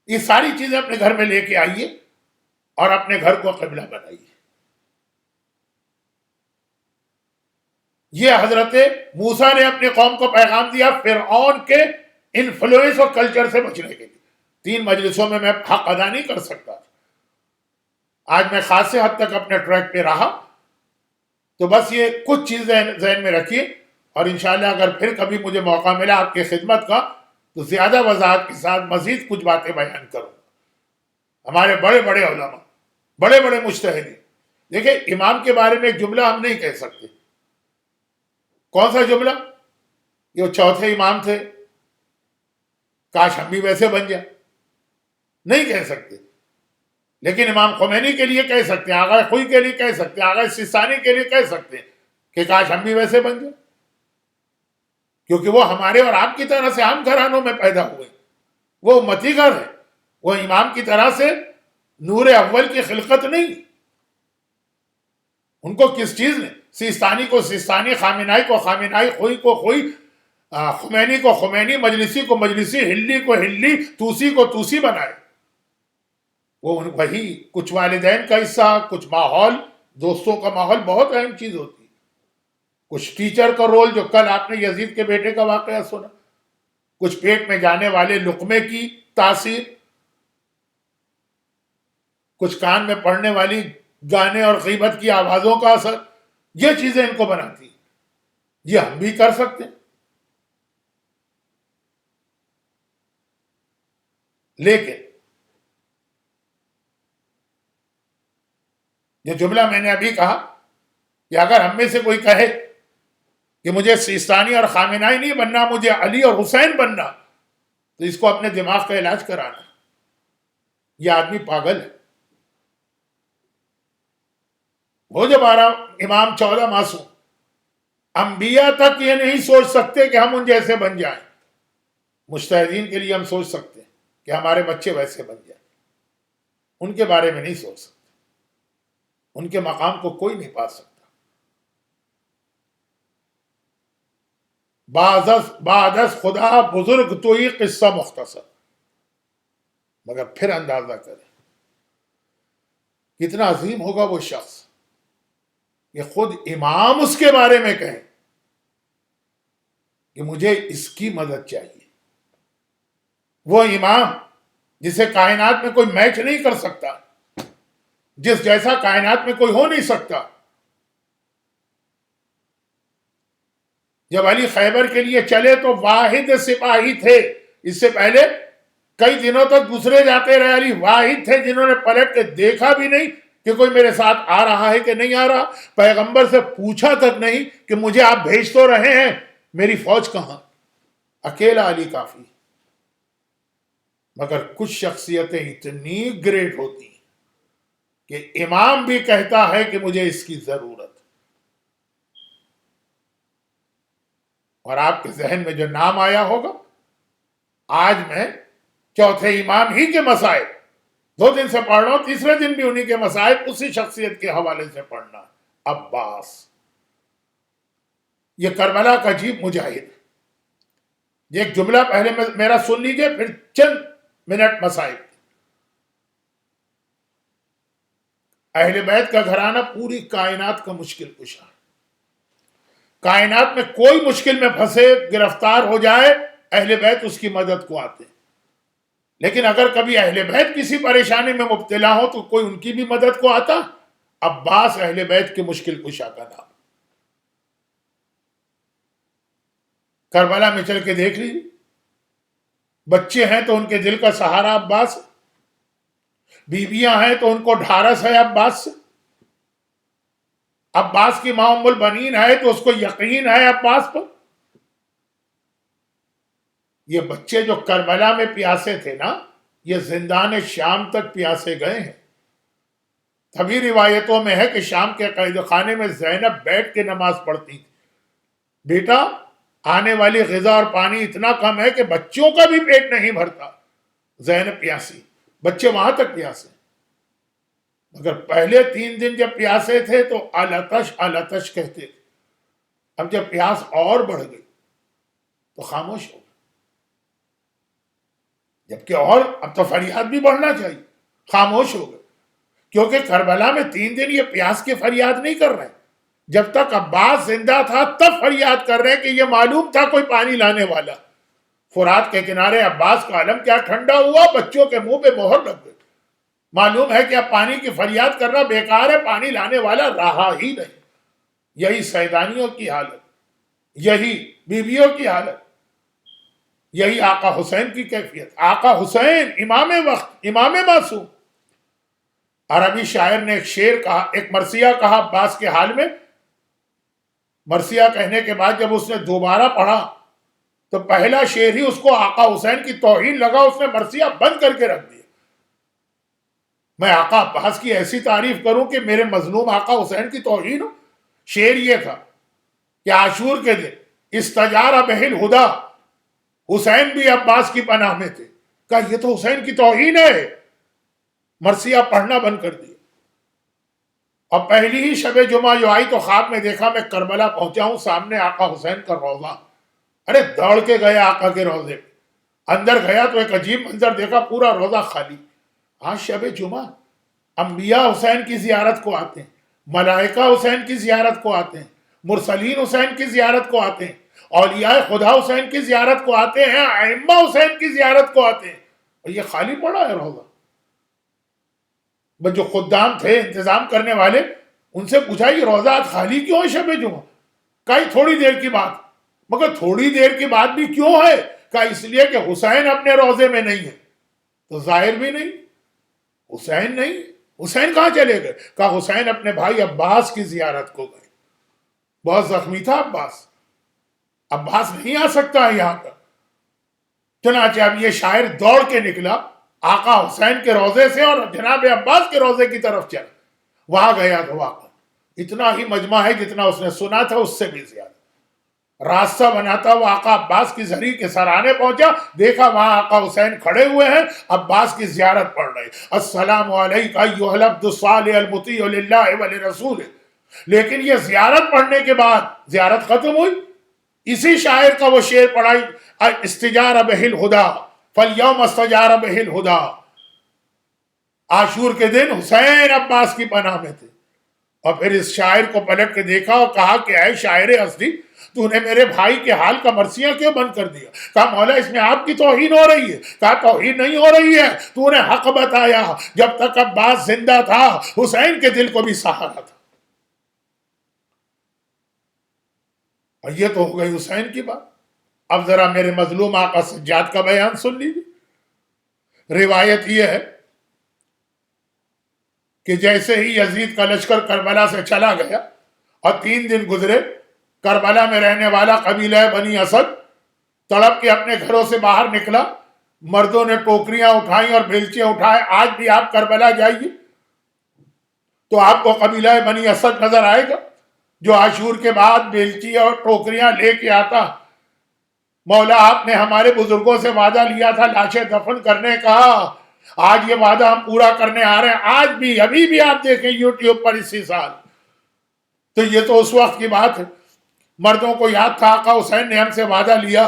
یہ ساری چیزیں اپنے گھر میں لے کے آئیے اور اپنے گھر کو قبلہ بنائیے۔ یہ حضرت موسیٰ نے اپنی قوم کو پیغام دیا فرعون کے انفلوئنس اور کلچر سے بچنے کے لیے۔ 3 مجلسوں میں حق ادا نہیں کر سکتا، آج میں خاص حد تک اپنے ٹریک پہ رہا، تو بس یہ کچھ چیزیں ذہن میں رکھیے، اور انشاءاللہ اگر پھر کبھی مجھے موقع ملا آپ کی خدمت کا تو زیادہ وضاحت کے ساتھ مزید کچھ باتیں بیان کروں۔ ہمارے بڑے بڑے علماء، بڑے بڑے مجتہدین، دیکھیں امام کے بارے میں ایک جملہ ہم نہیں کہہ سکتے۔ کون سا جملہ؟ یہ وہ چوتھے امام تھے، کاش ہم بھی ویسے بن جائیں، نہیں کہہ سکتے، لیکن امام خمینی کے لیے کہہ سکتے ہیں، آغا خوئی کے لیے کہہ سکتے ہیں، آغا سیستانی کے لیے کہہ سکتے ہیں کہ کاش ہم بھی ویسے بن جائیں، کیونکہ وہ ہمارے اور آپ کی طرح سے عام گھرانوں میں پیدا ہوئے، وہ امتی گھر ہے، وہ امام کی طرح سے نور اول کی خلقت نہیں۔ ان کو کس چیز نے، سیستانی کو سیستانی، خامنائی کو خامنائی، خوئی کو خوئی، خمینی کو خمینی، مجلسی کو مجلسی، ہلی کو ہلی، توسی کو توسی بنائے۔ وہ وہی کچھ والدین کا حصہ، کچھ ماحول، دوستوں کا ماحول بہت اہم چیز ہوتی ہے، کچھ ٹیچر کا رول، جو کل آپ نے یزید کے بیٹے کا واقعہ سنا، کچھ پیٹ میں جانے والے لقمے کی تاثیر، کچھ کان میں پڑنے والی گانے اور غیبت کی آوازوں کا اثر، یہ چیزیں ان کو بناتی ہیں۔ یہ ہم بھی کر سکتے ہیں، لیکن جو جملہ میں نے ابھی کہا کہ اگر ہم میں سے کوئی کہے کہ مجھے سیستانی اور خامنائی نہیں بننا، مجھے علی اور حسین بننا، تو اس کو اپنے دماغ کا علاج کرانا، یہ آدمی پاگل ہے۔ وہ جو 12 امام 14 معصوم، انبیاء تک یہ نہیں سوچ سکتے کہ ہم ان جیسے بن جائیں۔ مجتہدین کے لیے ہم سوچ سکتے ہیں کہ ہمارے بچے ویسے بن جائیں، ان کے بارے میں نہیں سوچ سکتے، ان کے مقام کو کوئی نہیں پا سکتا۔ بعد از خدا بزرگ تو ہی قصہ مختصر، مگر پھر اندازہ کریں کتنا عظیم ہوگا وہ شخص کہ خود امام اس کے بارے میں کہیں کہ مجھے اس کی مدد چاہیے۔ وہ امام جسے کائنات میں کوئی میچ نہیں کر سکتا، جس جیسا کائنات میں کوئی ہو نہیں سکتا۔ جب علی خیبر کے لیے چلے تو واحد سپاہی تھے، اس سے پہلے کئی دنوں تک دوسرے جاتے رہے، علی واحد تھے جنہوں نے پلٹ کے دیکھا بھی نہیں کہ کوئی میرے ساتھ آ رہا ہے کہ نہیں آ رہا، پیغمبر سے پوچھا تک نہیں کہ مجھے آپ بھیج تو رہے ہیں، میری فوج کہاں؟ اکیلا علی کافی۔ مگر کچھ شخصیتیں اتنی گریٹ ہوتی ہیں کہ امام بھی کہتا ہے کہ مجھے اس کی ضرورت۔ اور آپ کے ذہن میں جو نام آیا ہوگا، آج میں چوتھے امام ہی کے مسائل 2 دن سے پڑھ رہا ہوں، تیسرے دن بھی انہی کے مسائل اسی شخصیت کے حوالے سے پڑھنا ہے۔ عباس، یہ کربلا کا عجیب مجاہد۔ یہ ایک جملہ پہلے میرا سن لیجئے، پھر چند منٹ مسائل۔ اہل بیت کا گھرانہ پوری کائنات کا مشکل کشا ہے۔ کائنات میں کوئی مشکل میں پھنسے، گرفتار ہو جائے، اہل بیت اس کی مدد کو آتے ہیں۔ لیکن اگر کبھی اہل بیت کسی پریشانی میں مبتلا ہو تو کوئی ان کی بھی مدد کو آتا؟ عباس اہل بیت کے مشکل کشا کا نام۔ کربلا میں چل کے دیکھ لیجیے، بچے ہیں تو ان کے دل کا سہارا عباس، بیویاں ہیں تو ان کو ڈھارس ہے عباس سے، عباس کی ماں ام البنین ہے تو اس کو یقین ہے عباس پر۔ یہ بچے جو کربلا میں پیاسے تھے نا، یہ زندان شام تک پیاسے گئے ہیں۔ تبھی روایتوں میں ہے کہ شام کے قید خانے میں زینب بیٹھ کے نماز پڑھتی تھی، بیٹا آنے والی غذا اور پانی اتنا کم ہے کہ بچوں کا بھی پیٹ نہیں بھرتا۔ زینب پیاسی، بچے وہاں تک پیاسے، مگر پہلے 3 دن جب پیاسے تھے تو الاتش الاتش کہتے تھے، اب جب پیاس اور بڑھ گئی تو خاموش ہو گئے، جبکہ اور اب تو فریاد بھی بڑھنا چاہیے، خاموش ہو گئے، کیونکہ کربلا میں 3 دن یہ پیاس کی فریاد نہیں کر رہے، جب تک عباس زندہ تھا تب فریاد کر رہے کہ یہ معلوم تھا کوئی پانی لانے والا، فرات کے کنارے عباس کا علم کیا ٹھنڈا ہوا، بچوں کے منہ پہ مہر لگ گئی، معلوم ہے کہ اب پانی کی فریاد کرنا بیکار ہے، پانی لانے والا رہا ہی نہیں۔ یہی سیدانیوں کی حالت، یہی بیویوں کی حالت، یہی آقا حسین کی کیفیت، آقا حسین امام وقت، امام معصوم۔ عربی شاعر نے ایک شعر کہا، ایک مرثیہ کہا عباس کے حال میں، مرثیہ کہنے کے بعد جب اس نے دوبارہ پڑھا تو پہلا شعر ہی اس کو آقا حسین کی توہین لگا، اس نے مرثیہ بند کر کے رکھ دیا۔ میں آقا عباس کی ایسی تعریف کروں کہ میرے مظلوم آقا حسین کی توہین ہو؟ شعر یہ تھا کہ عاشور کے دن استجار بہ الہدا، حسین بھی عباس کی پناہ میں تھے، کہا یہ تو حسین کی توہین ہے، مرثیہ پڑھنا بند کر دیا۔ اب پہلی ہی شب جمعہ جو آئی تو خواب میں دیکھا میں کربلا پہنچا ہوں، سامنے آقا حسین کا روضہ، ارے دوڑ کے گیا آقا کے روضے میں، اندر گیا تو ایک عجیب منظر دیکھا، پورا روضہ خالی۔ آج شب جمعہ، انبیاء حسین کی زیارت کو آتے ہیں، ملائکہ حسین کی زیارت کو آتے ہیں، مرسلین حسین کی زیارت کو آتے ہیں، اولیاء خدا حسین کی زیارت کو آتے ہیں، ائمہ حسین کی زیارت کو آتے ہیں، اور یہ خالی پڑا ہے روضہ۔ بس جو خدام تھے انتظام کرنے والے، ان سے پوچھا یہ روضہ آج خالی کیوں ہے شب جمعہ؟ کہا تھوڑی دیر کی بات، مگر تھوڑی دیر کی بات بھی کیوں ہے؟ کہا اس لیے کہ حسین اپنے روضے میں نہیں ہے، تو ظاہر بھی نہیں، حسین نہیں، حسین کہاں چلے گئے؟ کہا حسین اپنے بھائی عباس کی زیارت کو گئے، بہت زخمی تھا عباس، عباس نہیں آ سکتا ہے یہاں پر۔ چنانچہ اب یہ شاعر دوڑ کے نکلا آقا حسین کے روضے سے اور جناب عباس کے روضے کی طرف چلا، وہاں گیا تو واقعا اتنا ہی مجمع ہے جتنا اس نے سنا تھا، اس سے بھی زیادہ۔ راستہ بناتا ہوا آقا عباس کی زری کے سرانے پہنچا، دیکھا وہاں آقا حسین کھڑے ہوئے ہیں، عباس کی زیارت پڑھ رہے، السلام علیک ایھا العبد الصالح المطیع للہ ولرسولہ۔ لیکن یہ زیارت پڑھنے کے بعد زیارت ختم ہوئی، اسی شاعر کا وہ شعر پڑھائی، استجار بہ الہدا فالیوم استجار بہ الہدا۔ عاشور کے دن حسین عباس کی پناہ میں تھے، اور پھر اس شاعر کو پلٹ کے دیکھا اور کہا کہ اے شاعر اصلی، تو نے میرے بھائی کے حال کا مرثیہ کیوں بند کر دیا؟ کہا مولا اس میں آپ کی توہین ہو رہی ہے۔ کہا توہین نہیں ہو رہی ہے، تو نے حق بتایا، جب تک عباس زندہ تھا حسین کے دل کو بھی سہارا تھا۔ اور یہ تو ہو گئی حسین کی بات۔ اب ذرا میرے مظلوم آقا سجاد کا بیان سن لیجیے۔ روایت یہ ہے کہ جیسے ہی یزید کا لشکر کربلا سے چلا گیا اور 3 دن گزرے، کربلا میں رہنے والا قبیلہ بنی اسد تڑپ کے اپنے گھروں سے باہر نکلا، مردوں نے ٹوکریاں اٹھائیں اور بیلچے اٹھائے۔ آج بھی آپ کربلا جائیے تو آپ کو قبیلہ بنی اسد نظر آئے گا، جو عاشور کے بعد بیلچی اور ٹوکریاں لے کے آتا۔ مولا آپ نے ہمارے بزرگوں سے وعدہ لیا تھا لاشیں دفن کرنے کا، آج یہ وعدہ ہم پورا کرنے آ رہے ہیں۔ آج بھی، ابھی بھی آپ دیکھیں یوٹیوب پر اسی سال، تو یہ تو اس وقت کی بات ہے۔ مردوں کو یاد تھا آقا حسین نے ہم سے وعدہ لیا،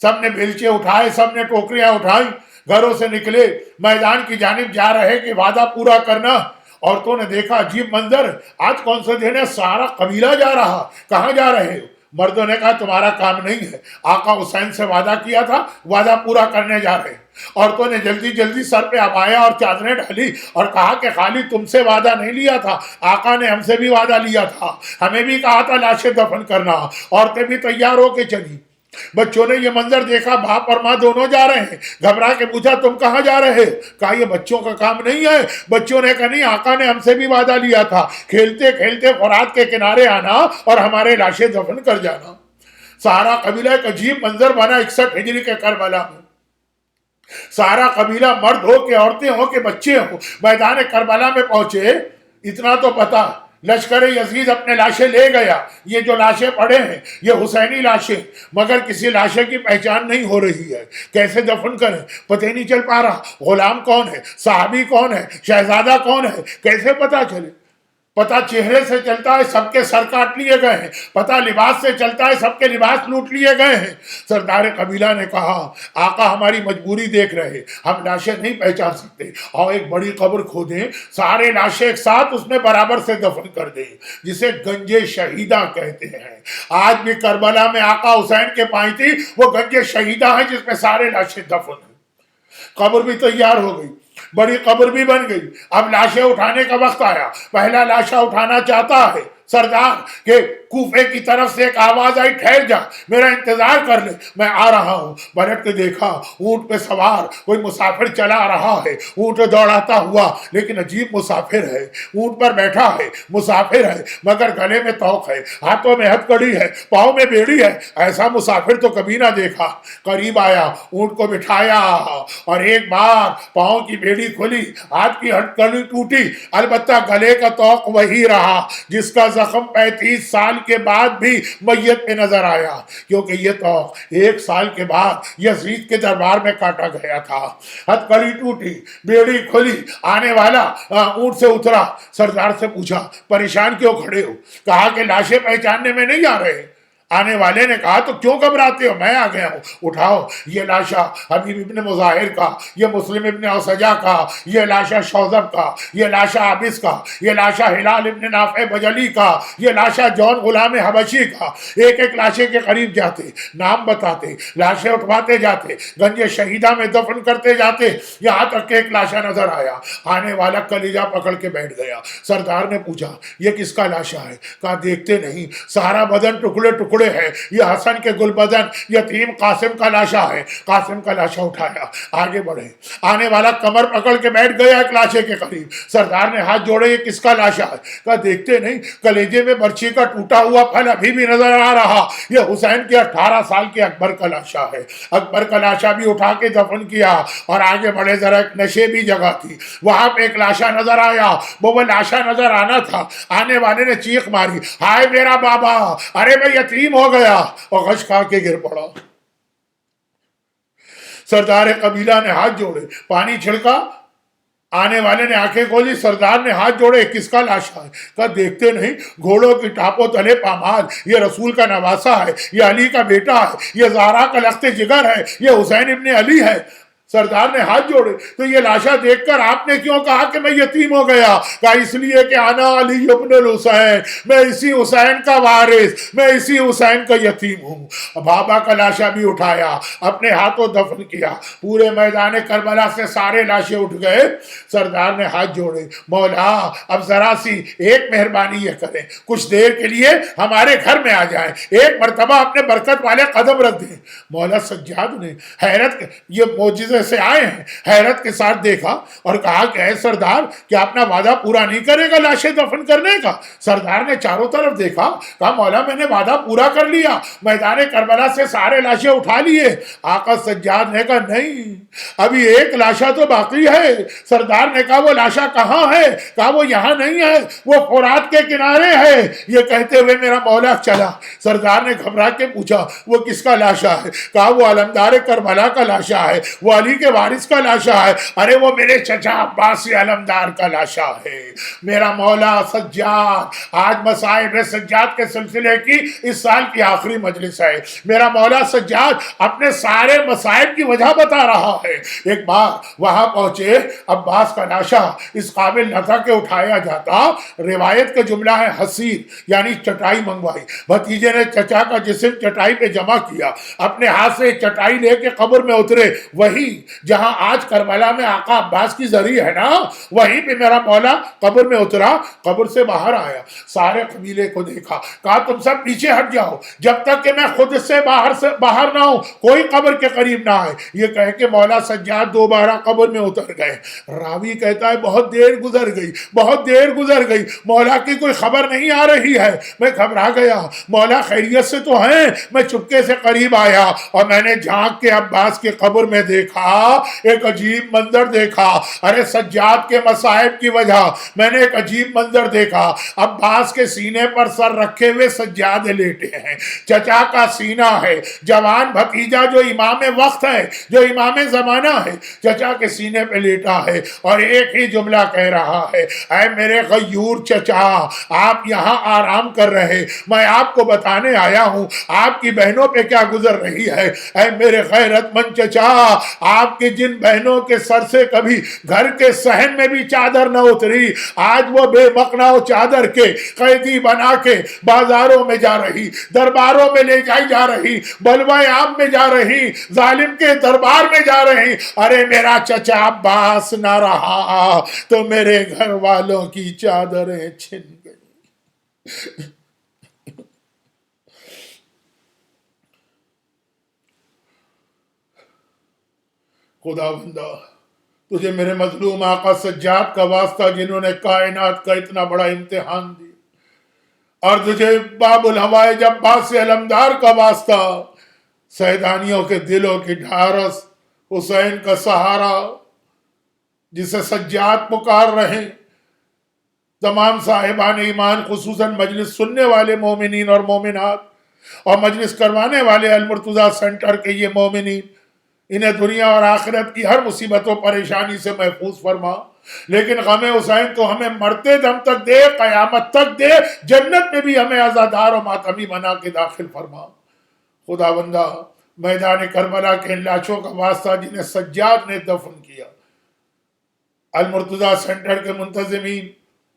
سب نے بیلچے اٹھائے، سب نے ٹوکریاں اٹھائیں، گھروں سے نکلے، میدان کی جانب جا رہے کہ وعدہ پورا کرنا۔ عورتوں نے دیکھا عجیب منظر، آج کون سے دن ہے، سارا قبیلہ جا رہا، کہاں جا رہے ہو؟ مردوں نے کہا تمہارا کام نہیں ہے، آقا حسین سے وعدہ کیا تھا، وعدہ پورا کرنے جا رہے ہیں۔ عورتوں نے جلدی جلدی سر پہ عبایا اور چادریں ڈالی اور کہا کہ خالی تم سے وعدہ نہیں لیا تھا، آقا نے ہم سے بھی وعدہ لیا تھا، ہمیں بھی کہا تھا لاشیں دفن کرنا۔ عورتیں بھی تیار ہو کے چلی۔ بچوں نے یہ منظر دیکھا، باپ اور ماں دونوں جا رہے ہیں، گھبرا کے پوچھا تم کہاں جا رہے؟ کہا یہ بچوں کا کام نہیں ہے۔ بچوں نے کہا نہیں، آقا نے ہم سے بھی وعدہ لیا تھا، کھیلتے کھیلتے فرات کے کنارے آنا اور ہمارے لاشیں دفن کر جانا۔ سارا قبیلہ ایک عجیب منظر بنا 61 ہجری کے کربلا میں۔ سارا قبیلہ مرد ہو کے، عورتیں ہو کے، بچے ہو، میدان کربلا میں پہنچے۔ اتنا تو پتا لشکر یزید اپنے لاشیں لے گیا. یہ جو لاشیں پڑے ہیں یہ حسینی لاشیں، مگر کسی لاشیں کی پہچان نہیں ہو رہی ہے. کیسے دفن کریں پتہ نہیں چل پا رہا. غلام کون ہے، صحابی کون ہے، شہزادہ کون ہے، کیسے پتہ چلے؟ پتہ چہرے سے چلتا ہے سب کے سر کاٹ لیے گئے ہیں، پتہ لباس سے چلتا ہے سب کے لباس لوٹ لیے گئے ہیں. سردار قبیلہ نے کہا آقا ہماری مجبوری دیکھ رہے، ہم لاشیں نہیں پہچان سکتے، اور ایک بڑی قبر کھودیں، سارے لاشیں ایک ساتھ اس میں برابر سے دفن کر دیں، جسے گنج شہیدہ کہتے ہیں. آج بھی کربلا میں آقا حسین کے پائیں تھی وہ گنج شہیدہ ہے جس میں سارے لاشیں دفن ہیں. قبر بھی تیار ہو گئی، بڑی قبر بھی بن گئی. اب لاشیں اٹھانے کا وقت آیا. پہلا لاشا اٹھانا چاہتا ہے سردار کہ کوفے کی طرف سے ایک آواز آئی ٹھہر جا، میرا انتظار کر لے، میں آ رہا ہوں. پلٹ کے دیکھا اونٹ پہ سوار کوئی مسافر چلا آ رہا ہے. اونٹ دوڑاتا ہوا، لیکن عجیب مسافر ہے. اونٹ پر بیٹھا ہے، مسافر ہے، مگر گلے میں توق ہے، ہاتھوں میں ہتھ کڑی ہے، پاؤں میں بیڑی ہے. ایسا مسافر تو کبھی نہ دیکھا. قریب آیا، اونٹ کو بٹھایا، اور ایک بار پاؤں کی بیڑی کھلی، ہاتھ کی ہتھ کڑی ٹوٹی، البتہ گلے کا توق وہی رہا جس کا زخم 35 سال کے بعد بھی میت پہ نظر آیا، کیونکہ یہ توق 1 سال کے بعد یزید کے دربار میں کاٹا گیا تھا. ہتھ کڑی ٹوٹی، بیڑی کھلی. آنے والا اونٹ سے اترا، سردار سے پوچھا پریشان کیوں کھڑے ہو؟ کہا کہ لاشیں پہچاننے میں نہیں آ رہے. آنے والے نے کہا تو کیوں گھبراتے ہو، میں آ گیا ہوں. اٹھاؤ یہ لاشا حبیب ابن مظاہر کا، یہ مسلم ابن اوسجا کا، یہ لاشا شوذب کا، یہ لاشا عابس کا، یہ لاشا ہلال ابن نافع بجلی کا، یہ لاشا جون غلام حبشی کا. ایک ایک لاشے کے قریب جاتے، نام بتاتے، لاشیں اٹھواتے جاتے، گنج شہیدہ میں دفن کرتے جاتے، یہاں تک کہ ایک لاشا نظر آیا. آنے والا کلیجہ پکڑ کے بیٹھ گیا. سردار نے پوچھا یہ کس کا لاشا ہے؟ کہا دیکھتے نہیں، سارا بدن ٹکڑے ٹکڑے ہے، یہ حسن کے گل بدن یتیم قاسم کا لاشا ہے. قاسم کا لاشا اٹھایا، آگے بڑھے. آنے والا کمر پکڑ کے بیٹھ گیا ایک لاشے کے قریب. سردار نے ہاتھ جوڑے یہ کس کا لاشا ہے؟ کہا دیکھتے نہیں، کلیجے میں برچھی کا ٹوٹا ہوا پھل ابھی بھی نظر آ رہا، یہ حسین کے 18 سال کے اکبر کا لاشا ہے. اکبر کا لاشا بھی اٹھا کے دفن کیا. اور آگے بڑھے، ذرا ایک نشے بھی جگہ تھی، وہاں پہ ایک لاشا نظر آیا. وہ لاشا نظر آنا تھا. آنے والے نے چیخ ماری ہائے میرا بابا، ارے میں یتیم ہو گیا، اور غش کھا کے گر پڑا. سردار قبیلہ نے ہاتھ جوڑے، پانی چھڑکا. آنے والے نے آنکھیں کھولی. سردار نے ہاتھ جوڑے کس کا لاشا ہے؟ کہا دیکھتے نہیں، گھوڑوں کی ٹاپوں تلے پامال، یہ رسول کا نواسا ہے، یہ علی کا بیٹا ہے، یہ زہرا کا لخت جگر ہے، یہ حسین ابن علی ہے. سردار نے ہاتھ جوڑے. تو یہ لاشا دیکھ کر آپ نے کیوں کہا کہ میں یتیم ہو گیا؟ کہا اس لیے کہ انا علی ابن الحسین، میں اسی حسین کا وارث، میں اسی حسین کا یتیم ہوں. بابا کا لاشا بھی اٹھایا، اپنے ہاتھوں دفن کیا. پورے میدان کربلا سے سارے لاشیں اٹھ گئے. سردار نے ہاتھ جوڑے، مولا اب ذرا سی ایک مہربانی یہ کریں، کچھ دیر کے لیے ہمارے گھر میں آ جائیں، ایک مرتبہ اپنے برکت والے قدم رکھ دیں. مولا سجاد نے حیرت، یہ معجزے سے آئے ہیں، حیرت کے ساتھ دیکھا اور کہا کہ اے سردار کیا اپنا وعدہ پورا نہیں کرے گا لاشیں دفن کرنے کا؟ سردار نے چاروں طرف دیکھا، کہا مولا میں نے وعدہ پورا کر لیا، میدان کربلا سے سارے لاشیں اٹھا لیے. آقا سجاد نے کہا نہیں، ابھی ایک لاشا تو باقی ہے. سردار نے کہا وہ لاشا کہاں ہے؟ کہا وہ یہاں نہیں ہے، وہ فرات کے کنارے ہے. یہ کہتے ہوئے میرا مولا چلا. سردار نے گھبرا کے پوچھا وہ کس کا لاشا ہے؟ کہا وہ علمدار کربلا کا لاشا ہے، وہ علی کے وارث کا لاشا ہے. ارے وہ میرے چچا عباس علمدار کا لاشا ہے. میرا مولا سجاد، آج مصائب سجاد کے سلسلے کی اس سال کی آخری مجلس ہے. میرا مولا سجاد اپنے سارے مصائب کی وجہ بتا رہا ہے. ایک بار وہاں پہنچے، عباس کا لاشا اس قابل نہ تھا کہ اٹھایا جاتا. روایت کا جملہ ہے حسیر، یعنی چٹائی منگوائی. بھتیجے نے چچا کا جسم چٹائی پہ جمع کیا، اپنے ہاتھ سے چٹائی لے کے قبر میں اترے. وہی جہاں آج کربلا میں آقا عباس کی زری ہے نا، وہیں پہ میرا مولا قبر میں اترا. قبر سے باہر آیا، سارے قبیلے کو دیکھا، کہا تم سب پیچھے ہٹ جاؤ، جب تک کہ میں خود سے باہر نہ ہوں کوئی قبر کے قریب نہ آئے. یہ کہہ کے مولا سجاد دوبارہ قبر میں اتر گئے. راوی کہتا ہے بہت دیر گزر گئی، بہت دیر گزر گئی، مولا کی کوئی خبر نہیں آ رہی ہے. میں گھبرا گیا، مولا خیریت سے تو ہیں؟ میں چپکے سے قریب آیا اور میں نے جھانک کے عباس کی قبر میں دیکھا کہا ایک عجیب منظر دیکھا، ارے سجاد کے مصائب کی وجہ میں نے ایک عجیب منظر دیکھا، عباس کے سینے پر سر رکھے ہوئے سجاد لیٹے ہیں، چچا کا سینہ ہے، جوان بھتیجا جو امام وقت ہے، جو امام زمانہ ہے، چچا کے سینے پہ لیٹا ہے اور ایک ہی جملہ کہہ رہا ہے، اے میرے غیور چچا آپ یہاں آرام کر رہے، میں آپ کو بتانے آیا ہوں آپ کی بہنوں پہ کیا گزر رہی ہے، اے میرے غیرت مند چچا آپ کی جن بہنوں کے سر سے کبھی گھر کے صحن میں بھی چادر نہ اتری، آج وہ بے مقنا و چادر کے قیدی بنا کے بازاروں میں جا رہی، درباروں میں لے جائی جا رہی، بلوائے عام میں جا رہی، ظالم کے دربار میں جا رہی، ارے میرا چچا عباس نہ رہا تو میرے گھر والوں کی چادریں چھن گئی۔ خدا بندہ تجھے میرے مظلوم آقا سجاد کا واسطہ جنہوں نے کائنات کا اتنا بڑا امتحان دیا، اور تجھے باب الحوائج عباس علمدار کا واسطہ سیدانیوں کے دلوں کی ڈھارس، حسین کا سہارا جسے سجاد پکار رہے، تمام صاحبان ایمان خصوصاً مجلس سننے والے مومنین اور مومنات اور مجلس کروانے والے المرتضیٰ سینٹر کے یہ مومنین، انہیں دنیا اور آخرت کی ہر مصیبت و پریشانی سے محفوظ فرما، لیکن غم حسین تو ہمیں مرتے دم تک دے، قیامت تک دے، جنت میں بھی ہمیں عزادار و ماتمی بنا کے داخل فرما۔ خدا بندہ میدان کربلا کے ان لاشوں کا واسطہ جنہیں سجاد نے دفن کیا، المرتضیٰ سینٹر کے منتظمین،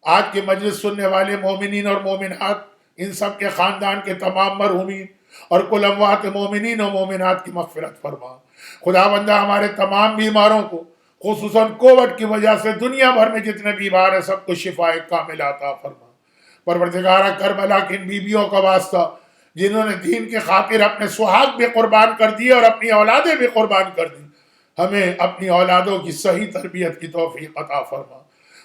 آج کے مجلس سننے والے مومنین اور مومنات، ان سب کے خاندان کے تمام مرحومین اور کل اموات مومنین و مومنات کی مغفرت فرما۔ خدا بندہ ہمارے تمام بیماروں کو خصوصاً کووڈ کی وجہ سے دنیا بھر میں جتنے بیمار ہیں سب کو شفا کاملہ عطا فرما۔ پروردگارہ کربلا کی ان بیویوں کا واسطہ جنہوں نے دین کی خاطر اپنے سہاگ بھی قربان کر دیے اور اپنی اولادیں بھی قربان کر دی، ہمیں اپنی اولادوں کی صحیح تربیت کی توفیق عطا فرما۔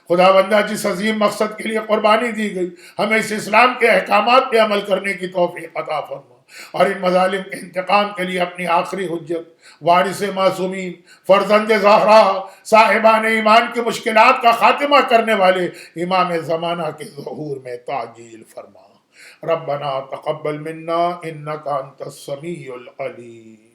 خدا بندہ جس عظیم مقصد کے لیے قربانی دی گئی ہمیں اس اسلام کے احکامات پہ عمل کرنے کی توفیق عطا فرما، اور ان مظالم کے انتقام کے لیے اپنی آخری حجت وارث معصومین فرزند زہرا صاحبان ایمان کی مشکلات کا خاتمہ کرنے والے امام زمانہ کے ظہور میں تعجیل فرما۔ ربنا تقبل منا انک انت السمیع العلیم۔